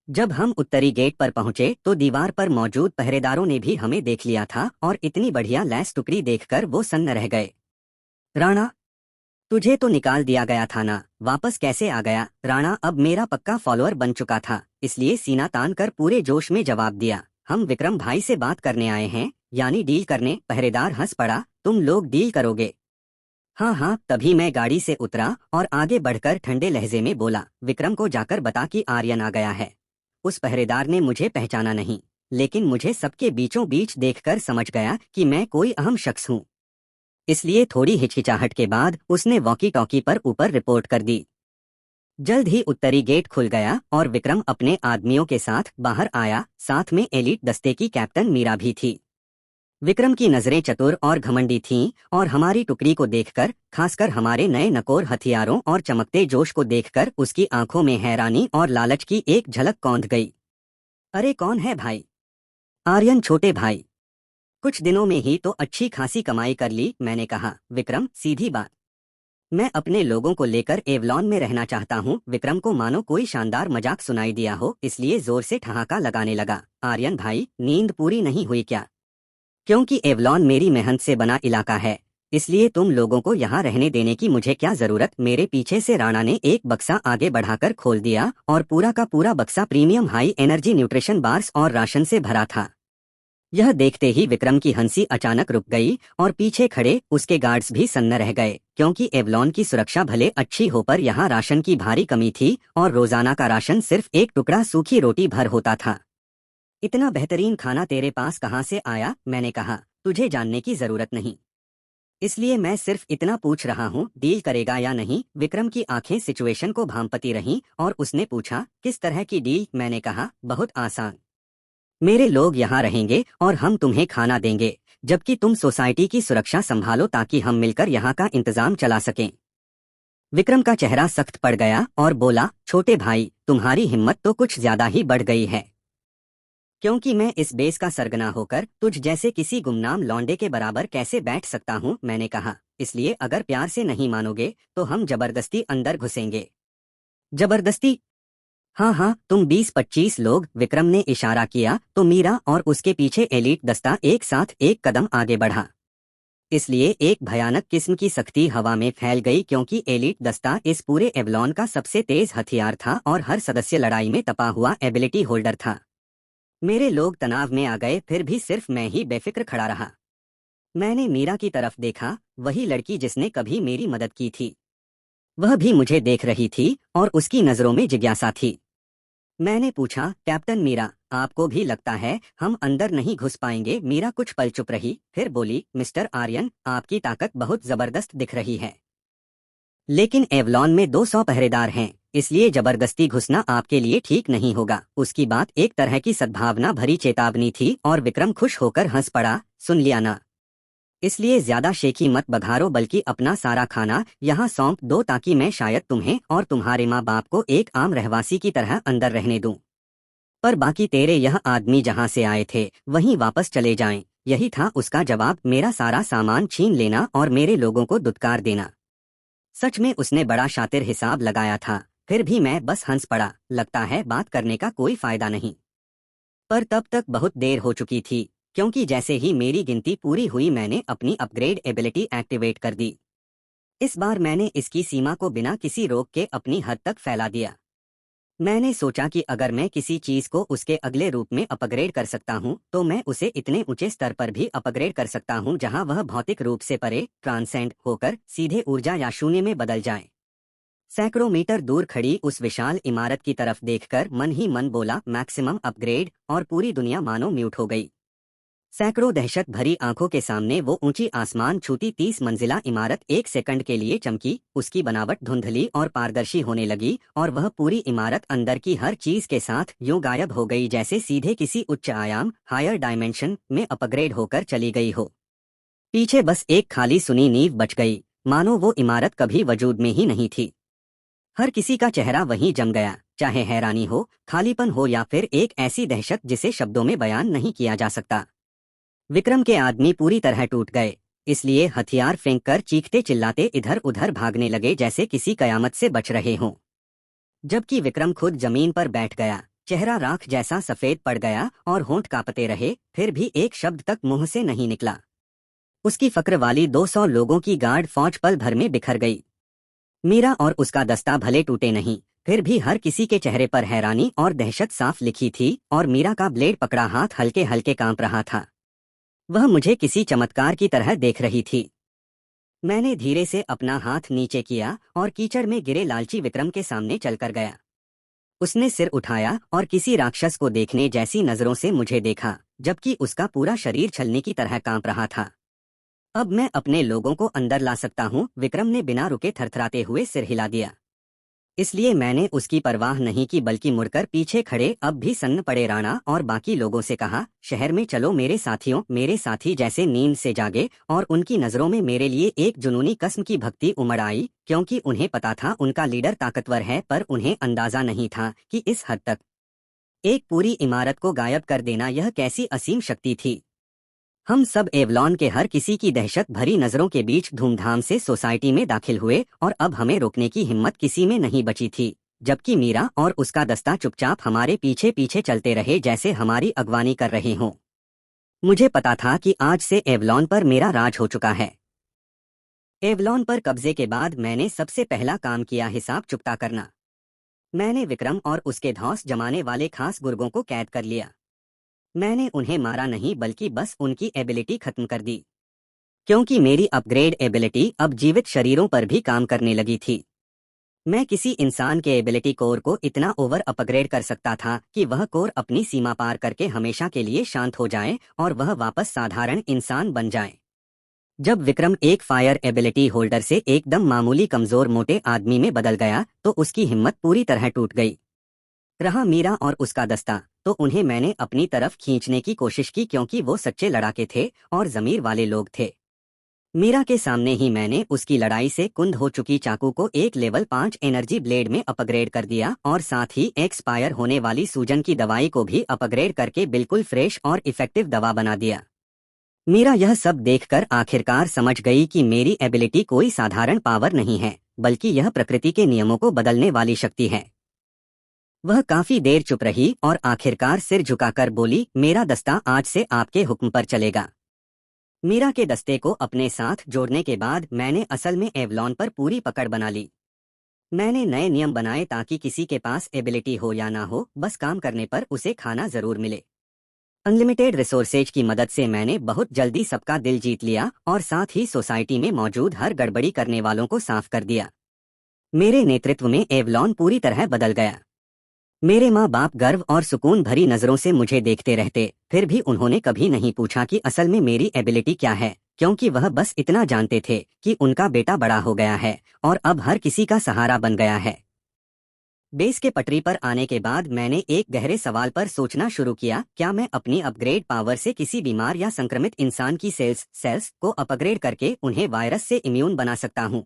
जब हम उत्तरी गेट पर पहुंचे तो दीवार पर मौजूद पहरेदारों ने भी हमें देख लिया था, और इतनी बढ़िया लैस टुकड़ी देखकर वो सन्न रह गए। राणा, तुझे तो निकाल दिया गया था ना, वापस कैसे आ गया? राणा अब मेरा पक्का फॉलोअर बन चुका था, इसलिए सीना तान कर पूरे जोश में जवाब दिया, हम विक्रम भाई से बात करने आए हैं, यानी डील करने। पहरेदार हंस पड़ा, तुम लोग डील करोगे? हाँ हाँ। तभी मैं गाड़ी से उतरा और आगे बढ़कर ठंडे लहजे में बोला, विक्रम को जाकर बता कि आर्यन आ गया है। उस पहरेदार ने मुझे पहचाना नहीं, लेकिन मुझे सबके बीचों बीच देखकर समझ गया कि मैं कोई अहम शख्स हूँ। इसलिए थोड़ी हिचकिचाहट के बाद उसने वॉकी टॉकी पर ऊपर रिपोर्ट कर दी। जल्द ही उत्तरी गेट खुल गया और विक्रम अपने आदमियों के साथ बाहर आया। साथ में एलीट दस्ते की कैप्टन मीरा भी थी। विक्रम की नजरें चतुर और घमंडी थीं, और हमारी टुकड़ी को देखकर, खासकर हमारे नए नकोर हथियारों और चमकते जोश को देखकर, उसकी आंखों में हैरानी और लालच की एक झलक कौंध गई। अरे कौन है भाई? आर्यन, छोटे भाई। कुछ दिनों में ही तो अच्छी खासी कमाई कर ली, मैंने कहा। विक्रम, सीधी बात, मैं अपने लोगों को लेकर एवलॉन में रहना चाहता हूँ। विक्रम को मानो कोई शानदार मजाक सुनाई दिया हो, इसलिए जोर से ठहाका लगाने लगा। आर्यन भाई, नींद पूरी नहीं हुई क्या? क्योंकि एवलॉन मेरी मेहनत से बना इलाका है, इसलिए तुम लोगों को यहाँ रहने देने की मुझे क्या जरूरत? मेरे पीछे से राणा ने एक बक्सा आगे बढ़ाकर खोल दिया, और पूरा का पूरा बक्सा premium high energy nutrition bars और राशन से भरा था। यह देखते ही विक्रम की हंसी अचानक रुक गई, और पीछे खड़े उसके गार्ड्स भी सन्न रह गए, क्योंकि एवलॉन की सुरक्षा भले अच्छी हो, पर यहाँ राशन की भारी कमी थी, और रोजाना का राशन सिर्फ एक टुकड़ा सूखी रोटी भर होता था। इतना बेहतरीन खाना तेरे पास कहाँ से आया? मैंने कहा, तुझे जानने की जरूरत नहीं, इसलिए मैं सिर्फ इतना पूछ रहा हूँ, डील करेगा या नहीं? विक्रम की आंखें सिचुएशन को भांपती रहीं, और उसने पूछा, किस तरह की डील? मैंने कहा, बहुत आसान। मेरे लोग यहाँ रहेंगे और हम तुम्हें खाना देंगे, जबकि तुम सोसाइटी की सुरक्षा संभालो, ताकि हम मिलकर यहाँ का इंतजाम चला सकें। विक्रम का चेहरा सख्त पड़ गया और बोला, छोटे भाई, तुम्हारी हिम्मत तो कुछ ज्यादा ही बढ़ गई है, क्योंकि मैं इस बेस का सरगना होकर तुझ जैसे किसी गुमनाम लौंडे के बराबर कैसे बैठ सकता हूँ? मैंने कहा, इसलिए अगर प्यार से नहीं मानोगे तो हम जबरदस्ती अंदर घुसेंगे। जबरदस्ती? हाँ हाँ, तुम 20-25 लोग। विक्रम ने इशारा किया तो मीरा और उसके पीछे एलीट दस्ता एक साथ एक कदम आगे बढ़ा। इसलिए एक भयानक किस्म की सख्ती हवा में फैल गई, क्योंकि एलीट दस्ता इस पूरे एवलॉन का सबसे तेज हथियार था, और हर सदस्य लड़ाई में तपा हुआ एबिलिटी होल्डर था। मेरे लोग तनाव में आ गए, फिर भी सिर्फ मैं ही बेफिक्र खड़ा रहा। मैंने मीरा की तरफ देखा, वही लड़की जिसने कभी मेरी मदद की थी। वह भी मुझे देख रही थी, और उसकी नजरों में जिज्ञासा थी। मैंने पूछा, कैप्टन मीरा, आपको भी लगता है हम अंदर नहीं घुस पाएंगे? मीरा कुछ पल चुप रही, फिर बोली, मिस्टर आर्यन, आपकी ताकत बहुत जबरदस्त दिख रही है, लेकिन एवलॉन में 200 पहरेदार हैं, इसलिए जबरदस्ती घुसना आपके लिए ठीक नहीं होगा। उसकी बात एक तरह की सद्भावना भरी चेतावनी थी, और विक्रम खुश होकर हंस पड़ा, सुन लिया ना? इसलिए ज्यादा शेखी मत बघारो, बल्कि अपना सारा खाना यहाँ सौंप दो, ताकि मैं शायद तुम्हें और तुम्हारे माँ बाप को एक आम रहवासी की तरह अंदर रहने दूं। पर बाकी तेरे यह आदमी जहाँ से आए थे वहीं वापस चले जाएं, यही था उसका जवाब, मेरा सारा सामान छीन लेना और मेरे लोगों को दुत्कार देना। सच में उसने बड़ा शातिर हिसाब लगाया था। फिर भी मैं बस हंस पड़ा। लगता है बात करने का कोई फायदा नहीं। पर तब तक बहुत देर हो चुकी थी, क्योंकि जैसे ही मेरी गिनती पूरी हुई मैंने अपनी अपग्रेड एबिलिटी एक्टिवेट कर दी। इस बार मैंने इसकी सीमा को बिना किसी रोक के अपनी हद तक फैला दिया। मैंने सोचा कि अगर मैं किसी चीज को उसके अगले रूप में अपग्रेड कर सकता हूं, तो मैं उसे इतने ऊंचे स्तर पर भी अपग्रेड कर सकता हूं जहां वह भौतिक रूप से परे ट्रांसेंड होकर सीधे ऊर्जा या शून्य में बदल जाए। सैकड़ों मीटर दूर खड़ी उस विशाल इमारत की तरफ देखकर मन ही मन बोला, मैक्सिमम अपग्रेड, और पूरी दुनिया मानो म्यूट हो गई। सैकड़ों दहशत भरी आंखों के सामने वो ऊंची आसमान छूती 30 मंजिला इमारत एक सेकंड के लिए चमकी, उसकी बनावट धुंधली और पारदर्शी होने लगी और वह पूरी इमारत अंदर की हर चीज के साथ यूं गायब हो गई जैसे सीधे किसी उच्च आयाम हायर डायमेंशन में अपग्रेड होकर चली गई हो। पीछे बस एक खाली सुनी नींव बच गई, मानो वो इमारत कभी वजूद में ही नहीं थी। हर किसी का चेहरा वहीं जम गया, चाहे हैरानी हो, खालीपन हो या फिर एक ऐसी दहशत जिसे शब्दों में बयान नहीं किया जा सकता। विक्रम के आदमी पूरी तरह टूट गए, इसलिए हथियार फेंककर चीखते चिल्लाते इधर उधर भागने लगे जैसे किसी कयामत से बच रहे हों। जबकि विक्रम खुद जमीन पर बैठ गया, चेहरा राख जैसा सफेद पड़ गया और होंठ कांपते रहे, फिर भी एक शब्द तक मुंह से नहीं निकला। उसकी फक्र वाली 200 लोगों की गार्ड फौज पल भर में बिखर गई। मीरा और उसका दस्ता भले टूटे नहीं, फिर भी हर किसी के चेहरे पर हैरानी और दहशत साफ लिखी थी और मीरा का ब्लेड पकड़ा हाथ हल्के हल्के कांप रहा था। वह मुझे किसी चमत्कार की तरह देख रही थी। मैंने धीरे से अपना हाथ नीचे किया और कीचड़ में गिरे लालची विक्रम के सामने चलकर गया। उसने सिर उठाया और किसी राक्षस को देखने जैसी नजरों से मुझे देखा, जबकि उसका पूरा शरीर छलनी की तरह कांप रहा था। अब मैं अपने लोगों को अंदर ला सकता हूँ, विक्रम ने बिना रुके थरथराते हुए सिर हिला दिया। इसलिए मैंने उसकी परवाह नहीं की, बल्कि मुड़कर पीछे खड़े अब भी सन्न पड़े राणा और बाकी लोगों से कहा, शहर में चलो मेरे साथियों। मेरे साथी जैसे नींद से जागे और उनकी नजरों में मेरे लिए एक जुनूनी किस्म की भक्ति उमड़ आई, क्योंकि उन्हें पता था उनका लीडर ताकतवर है, पर उन्हें अंदाजा नहीं था कि इस हद तक एक पूरी इमारत को गायब कर देना यह कैसी असीम शक्ति थी। हम सब एवलॉन के हर किसी की दहशत भरी नजरों के बीच धूमधाम से सोसाइटी में दाखिल हुए और अब हमें रोकने की हिम्मत किसी में नहीं बची थी, जबकि मीरा और उसका दस्ता चुपचाप हमारे पीछे पीछे चलते रहे जैसे हमारी अगवानी कर रहे हों। मुझे पता था कि आज से एवलॉन पर मेरा राज हो चुका है। एवलॉन पर कब्जे के बाद मैंने सबसे पहला काम किया हिसाब चुकता करना। मैंने विक्रम और उसके धौंस जमाने वाले खास गुर्गों को कैद कर लिया। मैंने उन्हें मारा नहीं, बल्कि बस उनकी एबिलिटी खत्म कर दी, क्योंकि मेरी अपग्रेड एबिलिटी अब जीवित शरीरों पर भी काम करने लगी थी। मैं किसी इंसान के एबिलिटी कोर को इतना ओवर अपग्रेड कर सकता था कि वह कोर अपनी सीमा पार करके हमेशा के लिए शांत हो जाए और वह वापस साधारण इंसान बन जाए। जब विक्रम एक फायर एबिलिटी होल्डर से एकदम मामूली कमजोर मोटे आदमी में बदल गया तो उसकी हिम्मत पूरी तरह टूट गई। रहा मीरा और उसका दस्ता, तो उन्हें मैंने अपनी तरफ खींचने की कोशिश की, क्योंकि वो सच्चे लड़ाके थे और जमीर वाले लोग थे। मीरा के सामने ही मैंने उसकी लड़ाई से कुंद हो चुकी चाकू को एक लेवल 5 एनर्जी ब्लेड में अपग्रेड कर दिया और साथ ही एक्सपायर होने वाली सूजन की दवाई को भी अपग्रेड करके बिल्कुल फ्रेश और इफेक्टिव दवा बना दिया। मीरा यह सब देखकर आखिरकार समझ गई कि मेरी एबिलिटी कोई साधारण पावर नहीं है, बल्कि यह प्रकृति के नियमों को बदलने वाली शक्ति है। वह काफी देर चुप रही और आखिरकार सिर झुकाकर बोली, मेरा दस्ता आज से आपके हुक्म पर चलेगा। मीरा के दस्ते को अपने साथ जोड़ने के बाद मैंने असल में एवलॉन पर पूरी पकड़ बना ली। मैंने नए नियम बनाए ताकि किसी के पास एबिलिटी हो या ना हो, बस काम करने पर उसे खाना जरूर मिले। अनलिमिटेड रिसोर्सेज की मदद से मैंने बहुत जल्दी सबका दिल जीत लिया और साथ ही सोसाइटी में मौजूद हर गड़बड़ी करने वालों को साफ कर दिया। मेरे नेतृत्व में एवलॉन पूरी तरह बदल गया। मेरे माँ बाप गर्व और सुकून भरी नजरों से मुझे देखते रहते, फिर भी उन्होंने कभी नहीं पूछा कि असल में मेरी एबिलिटी क्या है, क्योंकि वह बस इतना जानते थे कि उनका बेटा बड़ा हो गया है और अब हर किसी का सहारा बन गया है। बेस के पटरी पर आने के बाद मैंने एक गहरे सवाल पर सोचना शुरू किया, क्या मैं अपनी अपग्रेड पावर से किसी बीमार या संक्रमित इंसान की सेल्स को अपग्रेड करके उन्हें वायरस से इम्यून बना सकता हूँ?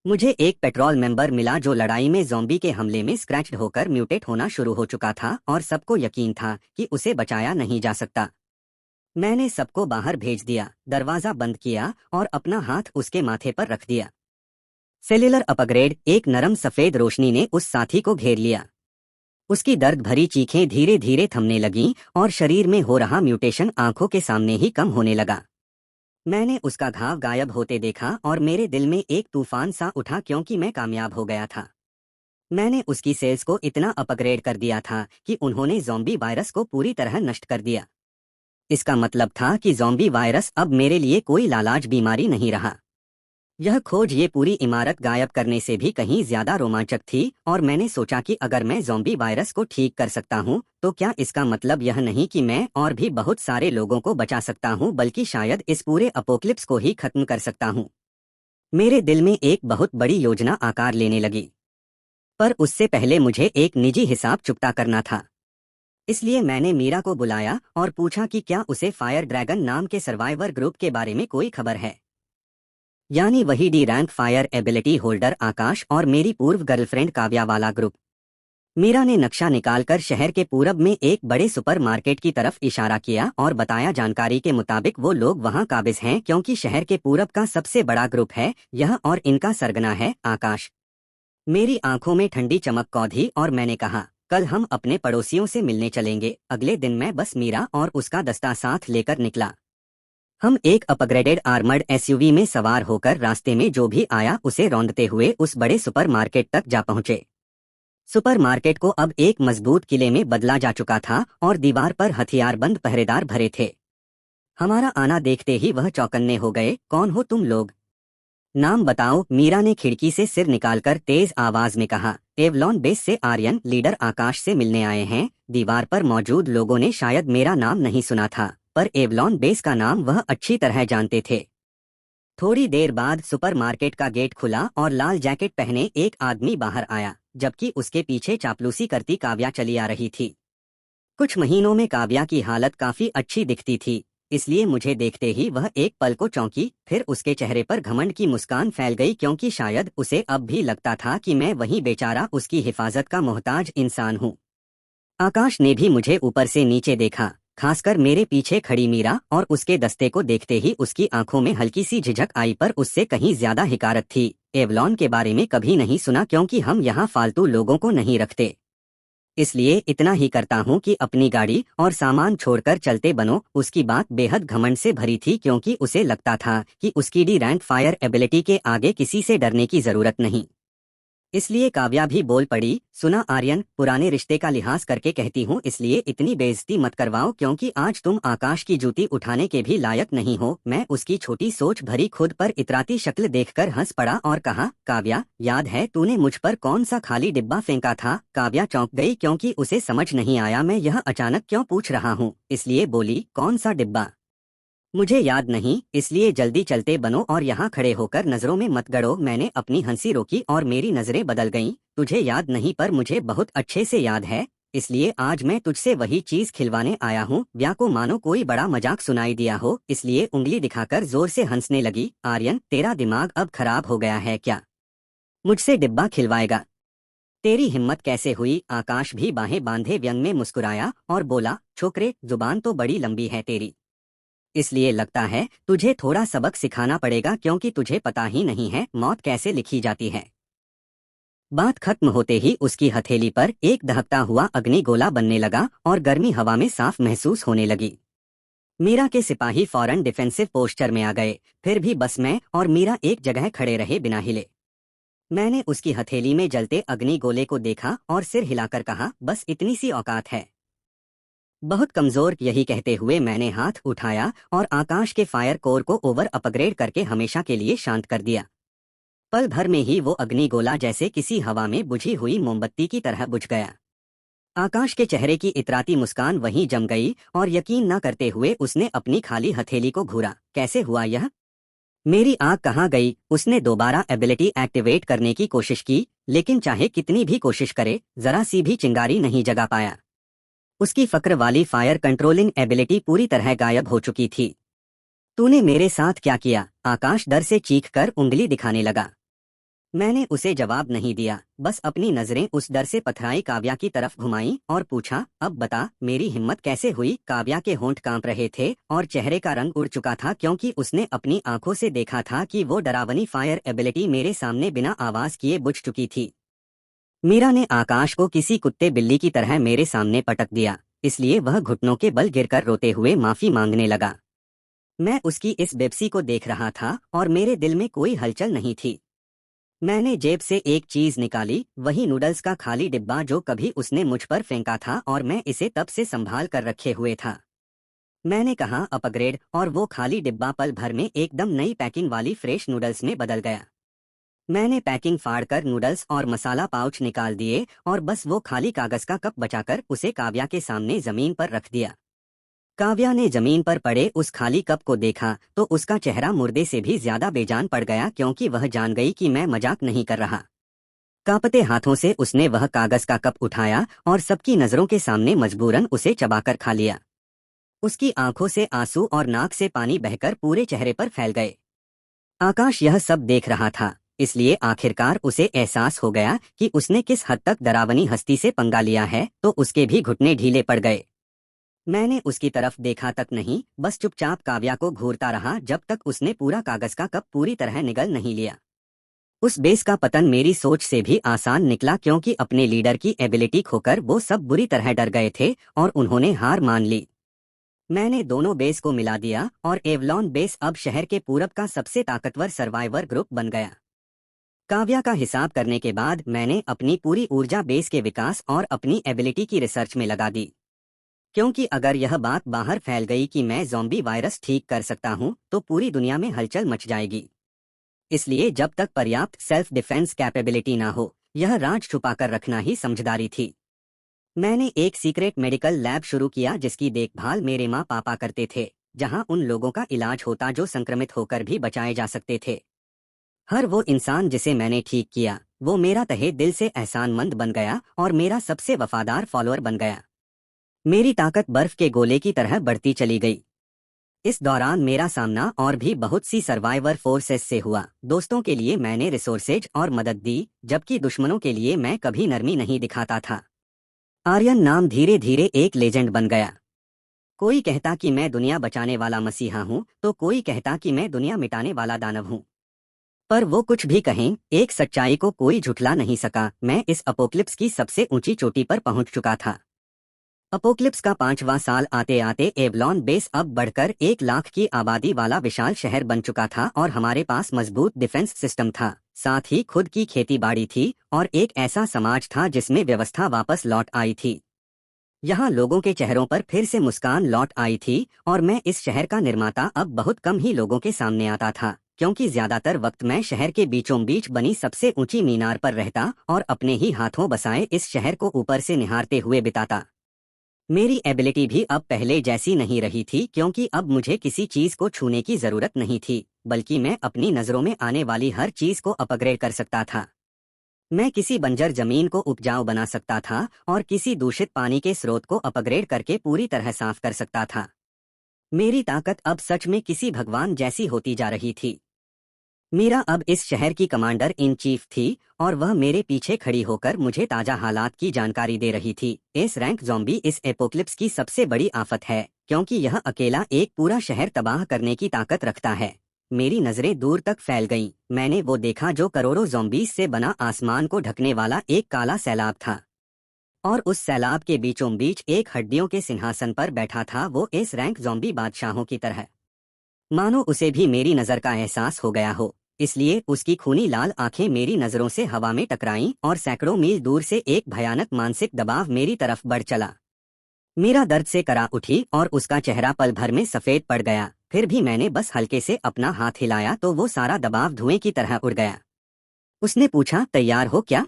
मुझे एक पेट्रोल मेंबर मिला जो लड़ाई में ज़ॉम्बी के हमले में स्क्रैच्ड होकर म्यूटेट होना शुरू हो चुका था और सबको यकीन था कि उसे बचाया नहीं जा सकता। मैंने सबको बाहर भेज दिया, दरवाजा बंद किया और अपना हाथ उसके माथे पर रख दिया। सेल्युलर अपग्रेड, एक नरम सफेद रोशनी ने उस साथी को घेर लिया। उसकी दर्द भरी चीखें धीरे धीरे थमने लगीं और शरीर में हो रहा म्यूटेशन आंखों के सामने ही कम होने लगा। मैंने उसका घाव गायब होते देखा और मेरे दिल में एक तूफान सा उठा क्योंकि मैं कामयाब हो गया था। मैंने उसकी सेल्स को इतना अपग्रेड कर दिया था कि उन्होंने ज़ॉम्बी वायरस को पूरी तरह नष्ट कर दिया। इसका मतलब था कि ज़ॉम्बी वायरस अब मेरे लिए कोई लालाज बीमारी नहीं रहा। यह खोज ये पूरी इमारत गायब करने से भी कहीं ज्यादा रोमांचक थी और मैंने सोचा कि अगर मैं ज़ॉम्बी वायरस को ठीक कर सकता हूँ तो क्या इसका मतलब यह नहीं कि मैं और भी बहुत सारे लोगों को बचा सकता हूँ, बल्कि शायद इस पूरे अपोक्लिप्स को ही खत्म कर सकता हूँ। मेरे दिल में एक बहुत बड़ी योजना आकार लेने लगी, पर उससे पहले मुझे एक निजी हिसाब चुकता करना था। इसलिए मैंने मीरा को बुलाया और पूछा कि क्या उसे फायर ड्रैगन नाम के सर्वाइवर ग्रुप के बारे में कोई खबर है, यानी वही D rank fire ability holder Akash और मेरी पूर्व गर्लफ्रेंड काव्या वाला ग्रुप। मीरा ने नक्शा निकालकर शहर के पूरब में एक बड़े सुपरमार्केट की तरफ इशारा किया और बताया, जानकारी के मुताबिक वो लोग वहां काबिज हैं क्योंकि शहर के पूरब का सबसे बड़ा ग्रुप है यह और इनका सरगना है आकाश। मेरी आंखों में ठंडी चमक कौंधी और मैंने कहा, कल हम अपने पड़ोसियों से मिलने चलेंगे। अगले दिन मैं बस मीरा और उसका दस्ता साथ लेकर निकला। हम एक अपग्रेडेड आर्मर्ड एसयूवी में सवार होकर रास्ते में जो भी आया उसे रौंदते हुए उस बड़े सुपरमार्केट तक जा पहुंचे। सुपरमार्केट को अब एक मजबूत किले में बदला जा चुका था और दीवार पर हथियारबंद पहरेदार भरे थे। हमारा आना देखते ही वह चौकन्ने हो गए। कौन हो तुम लोग? नाम बताओ, मीरा ने खिड़की से सिर निकालकर तेज आवाज में कहा। एवलॉन बेस से आर्यन, लीडर आकाश से मिलने आए हैं। दीवार पर मौजूद लोगों ने शायद मेरा नाम नहीं सुना था, पर एवलॉन बेस का नाम वह अच्छी तरह जानते थे। थोड़ी देर बाद सुपरमार्केट का गेट खुला और लाल जैकेट पहने एक आदमी बाहर आया, जबकि उसके पीछे चापलूसी करती काव्या चली आ रही थी। कुछ महीनों में काव्या की हालत काफी अच्छी दिखती थी, इसलिए मुझे देखते ही वह एक पल को चौंकी। फिर उसके चेहरे पर घमंड की मुस्कान फैल गई क्योंकि शायद उसे अब भी लगता था कि मैं वही बेचारा उसकी हिफाजत का मोहताज इंसान हूँ। आकाश ने भी मुझे ऊपर से नीचे देखा, खासकर मेरे पीछे खड़ी मीरा, और उसके दस्ते को देखते ही उसकी आंखों में हल्की सी झिझक आई, पर उससे कहीं ज्यादा हिकारत थी। एवलॉन के बारे में कभी नहीं सुना क्योंकि हम यहाँ फालतू लोगों को नहीं रखते, इसलिए इतना ही करता हूँ कि अपनी गाड़ी और सामान छोड़कर चलते बनो। उसकी बात बेहद घमंड से भरी थी क्योंकि उसे लगता था कि उसकी डी रैंक फायर एबिलिटी के आगे किसी से डरने की जरूरत नहीं। इसलिए काव्या भी बोल पड़ी, सुना आर्यन, पुराने रिश्ते का लिहाज करके कहती हूँ, इसलिए इतनी बेइज्जती मत करवाओ क्योंकि आज तुम आकाश की जूती उठाने के भी लायक नहीं हो। मैं उसकी छोटी सोच भरी खुद पर इतराती शक्ल देखकर हंस पड़ा और कहा, काव्या, याद है तूने मुझ पर कौन सा खाली डिब्बा फेंका था? काव्या चौंक गई क्योंकि उसे समझ नहीं आया मैं यह अचानक क्यों पूछ रहा हूँ, इसलिए बोली, कौन सा डिब्बा? मुझे याद नहीं, इसलिए जल्दी चलते बनो और यहाँ खड़े होकर नजरों में मत गड़ो। मैंने अपनी हंसी रोकी और मेरी नजरें बदल गईं। तुझे याद नहीं पर मुझे बहुत अच्छे से याद है, इसलिए आज मैं तुझसे वही चीज खिलवाने आया हूँ। ब्या को मानो कोई बड़ा मजाक सुनाई दिया हो, इसलिए उंगली दिखाकर जोर से हंसने लगी। आर्यन, तेरा दिमाग अब खराब हो गया है क्या? मुझसे डिब्बा खिलवाएगा? तेरी हिम्मत कैसे हुई? आकाश भी बाहें बांधे व्यंग में मुस्कुराया और बोला, छोकरे, जुबान तो बड़ी लंबी है तेरी, इसलिए लगता है तुझे थोड़ा सबक सिखाना पड़ेगा क्योंकि तुझे पता ही नहीं है मौत कैसे लिखी जाती है। बात खत्म होते ही उसकी हथेली पर एक दहकता हुआ अग्नि गोला बनने लगा और गर्मी हवा में साफ महसूस होने लगी। मीरा के सिपाही फौरन डिफेंसिव पोस्चर में आ गए, फिर भी बस मैं और मीरा एक जगह खड़े रहे बिना हिले। मैंने उसकी हथेली में जलते अग्नि गोले को देखा और सिर हिलाकर कहा, बस इतनी सी औकात है? बहुत कमजोर। यही कहते हुए मैंने हाथ उठाया और आकाश के फायर कोर को ओवर अपग्रेड करके हमेशा के लिए शांत कर दिया। पल भर में ही वो अग्नि गोला जैसे किसी हवा में बुझी हुई मोमबत्ती की तरह बुझ गया। आकाश के चेहरे की इतराती मुस्कान वहीं जम गई और यकीन न करते हुए उसने अपनी खाली हथेली को घूरा। कैसे हुआ यह? मेरी आंख कहाँ गई? उसने दोबारा एबिलिटी एक्टिवेट करने की कोशिश की, लेकिन चाहे कितनी भी कोशिश करे जरा सी भी चिंगारी नहीं जगा पाया। उसकी फक्र वाली फायर कंट्रोलिंग एबिलिटी पूरी तरह गायब हो चुकी थी। तूने मेरे साथ क्या किया? आकाश डर से चीखकर उंगली दिखाने लगा। मैंने उसे जवाब नहीं दिया, बस अपनी नजरें उस डर से पथराई काव्या की तरफ घुमाई और पूछा, अब बता मेरी हिम्मत कैसे हुई। काव्या के होंठ कांप रहे थे और चेहरे का रंग उड़ चुका था, क्योंकि उसने अपनी आंखों से देखा था कि वो डरावनी फायर एबिलिटी मेरे सामने बिना आवाज किए बुझ चुकी थी। मीरा ने आकाश को किसी कुत्ते बिल्ली की तरह मेरे सामने पटक दिया, इसलिए वह घुटनों के बल गिरकर रोते हुए माफी मांगने लगा। मैं उसकी इस बेबसी को देख रहा था और मेरे दिल में कोई हलचल नहीं थी। मैंने जेब से एक चीज निकाली, वही नूडल्स का खाली डिब्बा जो कभी उसने मुझ पर फेंका था और मैं इसे तब से संभाल कर रखे हुए था। मैंने कहा अपग्रेड, और वो खाली डिब्बा पल भर में एकदम नई पैकिंग वाली फ्रेश नूडल्स में बदल गया। मैंने पैकिंग फाड़कर नूडल्स और मसाला पाउच निकाल दिए और बस वो खाली कागज का कप बचाकर उसे काव्या के सामने जमीन पर रख दिया। काव्या ने जमीन पर पड़े उस खाली कप को देखा तो उसका चेहरा मुर्दे से भी ज्यादा बेजान पड़ गया, क्योंकि वह जान गई कि मैं मजाक नहीं कर रहा। कांपते हाथों से उसने वह कागज का कप उठाया और सबकी नजरों के सामने मजबूरन उसे चबाकर खा लिया। उसकी आंखों से आंसू और नाक से पानी बहकर पूरे चेहरे पर फैल गए। आकाश यह सब देख रहा था, इसलिए आखिरकार उसे एहसास हो गया कि उसने किस हद तक डरावनी हस्ती से पंगा लिया है, तो उसके भी घुटने ढीले पड़ गए। मैंने उसकी तरफ देखा तक नहीं, बस चुपचाप काव्या को घूरता रहा जब तक उसने पूरा कागज का कप पूरी तरह निगल नहीं लिया। उस बेस का पतन मेरी सोच से भी आसान निकला, क्योंकि अपने लीडर की एबिलिटी खोकर वो सब बुरी तरह डर गए थे और उन्होंने हार मान ली। मैंने दोनों बेस को मिला दिया और एवलॉन बेस अब शहर के पूरब का सबसे ताकतवर सर्वाइवर ग्रुप बन गया। काव्या का हिसाब करने के बाद मैंने अपनी पूरी ऊर्जा बेस के विकास और अपनी एबिलिटी की रिसर्च में लगा दी, क्योंकि अगर यह बात बाहर फैल गई कि मैं ज़ॉम्बी वायरस ठीक कर सकता हूं तो पूरी दुनिया में हलचल मच जाएगी। इसलिए जब तक पर्याप्त सेल्फ डिफेंस कैपेबिलिटी ना हो, यह राज छुपाकर रखना ही समझदारी थी। मैंने एक सीक्रेट मेडिकल लैब शुरू किया जिसकी देखभाल मेरे माँ पापा करते थे, जहां उन लोगों का इलाज होता जो संक्रमित होकर भी बचाए जा सकते थे। हर वो इंसान जिसे मैंने ठीक किया, वो मेरा तहे दिल से एहसानमंद बन गया और मेरा सबसे वफादार फॉलोअर बन गया। मेरी ताकत बर्फ के गोले की तरह बढ़ती चली गई। इस दौरान मेरा सामना और भी बहुत सी सर्वाइवर फोर्सेस से हुआ। दोस्तों के लिए मैंने रिसोर्सेज और मदद दी, जबकि दुश्मनों के लिए मैं कभी नरमी नहीं दिखाता था। आर्यन नाम धीरे धीरे एक लेजेंड बन गया। कोई कहता कि मैं दुनिया बचाने वाला मसीहा हूँ, तो कोई कहता कि मैं दुनिया मिटाने वाला दानव हूँ। पर वो कुछ भी कहें, एक सच्चाई को कोई झुठला नहीं सका, मैं इस अपोक्लिप्स की सबसे ऊंची चोटी पर पहुंच चुका था। अपोक्लिप्स का 5वां साल आते आते एवलॉन बेस अब बढ़कर 1 लाख की आबादी वाला विशाल शहर बन चुका था और हमारे पास मजबूत डिफेंस सिस्टम था, साथ ही खुद की खेती बाड़ी थी और एक ऐसा समाज था जिसमें व्यवस्था वापस लौट आई थी। यहाँ लोगों के चेहरों पर फिर से मुस्कान लौट आई थी और मैं इस शहर का निर्माता अब बहुत कम ही लोगों के सामने आता था, क्योंकि ज्यादातर वक्त मैं शहर के बीचों बीच बनी सबसे ऊंची मीनार पर रहता और अपने ही हाथों बसाए इस शहर को ऊपर से निहारते हुए बिताता। मेरी एबिलिटी भी अब पहले जैसी नहीं रही थी, क्योंकि अब मुझे किसी चीज को छूने की जरूरत नहीं थी, बल्कि मैं अपनी नजरों में आने वाली हर चीज को अपग्रेड कर सकता था। मैं किसी बंजर जमीन को उपजाऊ बना सकता था और किसी दूषित पानी के स्रोत को अपग्रेड करके पूरी तरह साफ कर सकता था। मेरी ताकत अब सच में किसी भगवान जैसी होती जा रही थी। मीरा अब इस शहर की कमांडर इन चीफ थी और वह मेरे पीछे खड़ी होकर मुझे ताजा हालात की जानकारी दे रही थी। एस रैंक ज़ॉम्बी इस एपोक्लिप्स की सबसे बड़ी आफत है, क्योंकि यह अकेला एक पूरा शहर तबाह करने की ताकत रखता है। मेरी नजरें दूर तक फैल गईं। मैंने वो देखा जो करोड़ों ज़ॉम्बीज से बना आसमान को ढकने वाला एक काला सैलाब था, और उस सैलाब के बीचों बीच एक हड्डियों के सिंहासन पर बैठा था वो एस रैंक ज़ॉम्बी बादशाहों की तरह, मानो उसे भी मेरी नजर का एहसास हो गया हो। इसलिए उसकी खूनी लाल आंखें मेरी नजरों से हवा में टकराईं और सैकड़ों मील दूर से एक भयानक मानसिक दबाव मेरी तरफ बढ़ चला। मीरा दर्द से करा उठी और उसका चेहरा पल भर में सफेद पड़ गया। फिर भी मैंने बस हल्के से अपना हाथ हिलाया तो वो सारा दबाव धुएं की तरह उड़ गया। उसने पूछा, तैयार हो क्या?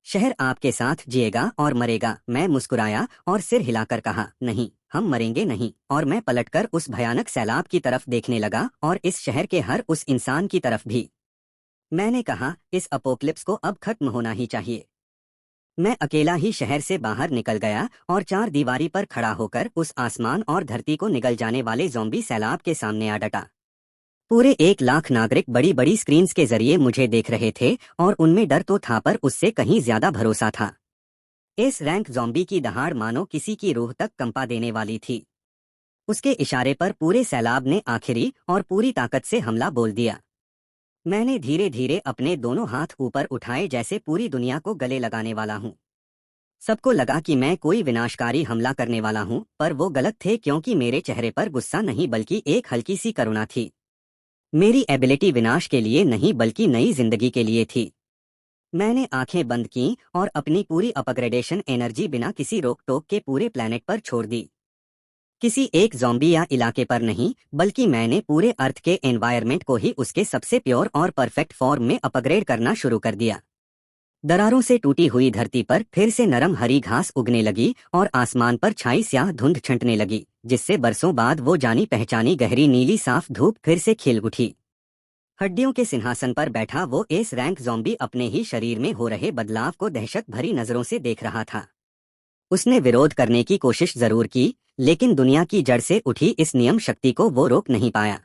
शहर आपके साथ जिएगा और मरेगा। मैं मुस्कुराया और सिर हिलाकर कहा, नहीं, हम मरेंगे नहीं। और मैं पलटकर उस भयानक सैलाब की तरफ देखने लगा और इस शहर के हर उस इंसान की तरफ भी। मैंने कहा, इस अपोक्लिप्स को अब खत्म होना ही चाहिए। मैं अकेला ही शहर से बाहर निकल गया और 4 दीवारी पर खड़ा होकर उस आसमान और धरती को निगल जाने वाले ज़ॉम्बी सैलाब के सामने आ डटा। पूरे 1 लाख नागरिक बड़ी बड़ी स्क्रीन्स के जरिए मुझे देख रहे थे और उनमें डर तो था पर उससे कहीं ज्यादा भरोसा था। एस रैंक ज़ॉम्बी की दहाड़ मानो किसी की रूह तक कंपा देने वाली थी। उसके इशारे पर पूरे सैलाब ने आखिरी और पूरी ताकत से हमला बोल दिया। मैंने धीरे धीरे अपने दोनों हाथ ऊपर उठाए जैसे पूरी दुनिया को गले लगाने वाला हूँ। सबको लगा कि मैं कोई विनाशकारी हमला करने वाला हूँ, पर वो गलत थे क्योंकि मेरे चेहरे पर गुस्सा नहीं बल्कि एक हल्की सी करुणा थी। मेरी एबिलिटी विनाश के लिए नहीं बल्कि नई जिंदगी के लिए थी। मैंने आंखें बंद की और अपनी पूरी अपग्रेडेशन एनर्जी बिना किसी रोक टोक के पूरे प्लेनेट पर छोड़ दी। किसी एक ज़ॉम्बी या इलाके पर नहीं, बल्कि मैंने पूरे अर्थ के एनवायरनमेंट को ही उसके सबसे प्योर और परफेक्ट फॉर्म में अपग्रेड करना शुरू कर दिया। दरारों से टूटी हुई धरती पर फिर से नरम हरी घास उगने लगी और आसमान पर छाई स्याह धुंध छंटने लगी, जिससे बरसों बाद वो जानी पहचानी गहरी नीली साफ धूप फिर से खिल उठी। हड्डियों के सिंहासन पर बैठा वो एस रैंक ज़ॉम्बी अपने ही शरीर में हो रहे बदलाव को दहशत भरी नजरों से देख रहा था। उसने विरोध करने की कोशिश जरूर की, लेकिन दुनिया की जड़ से उठी इस नियम शक्ति को वो रोक नहीं पाया।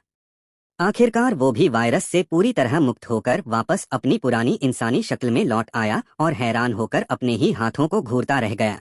आखिरकार वो भी वायरस से पूरी तरह मुक्त होकर वापस अपनी पुरानी इंसानी शक्ल में लौट आया और हैरान होकर अपने ही हाथों को घूरता रह गया।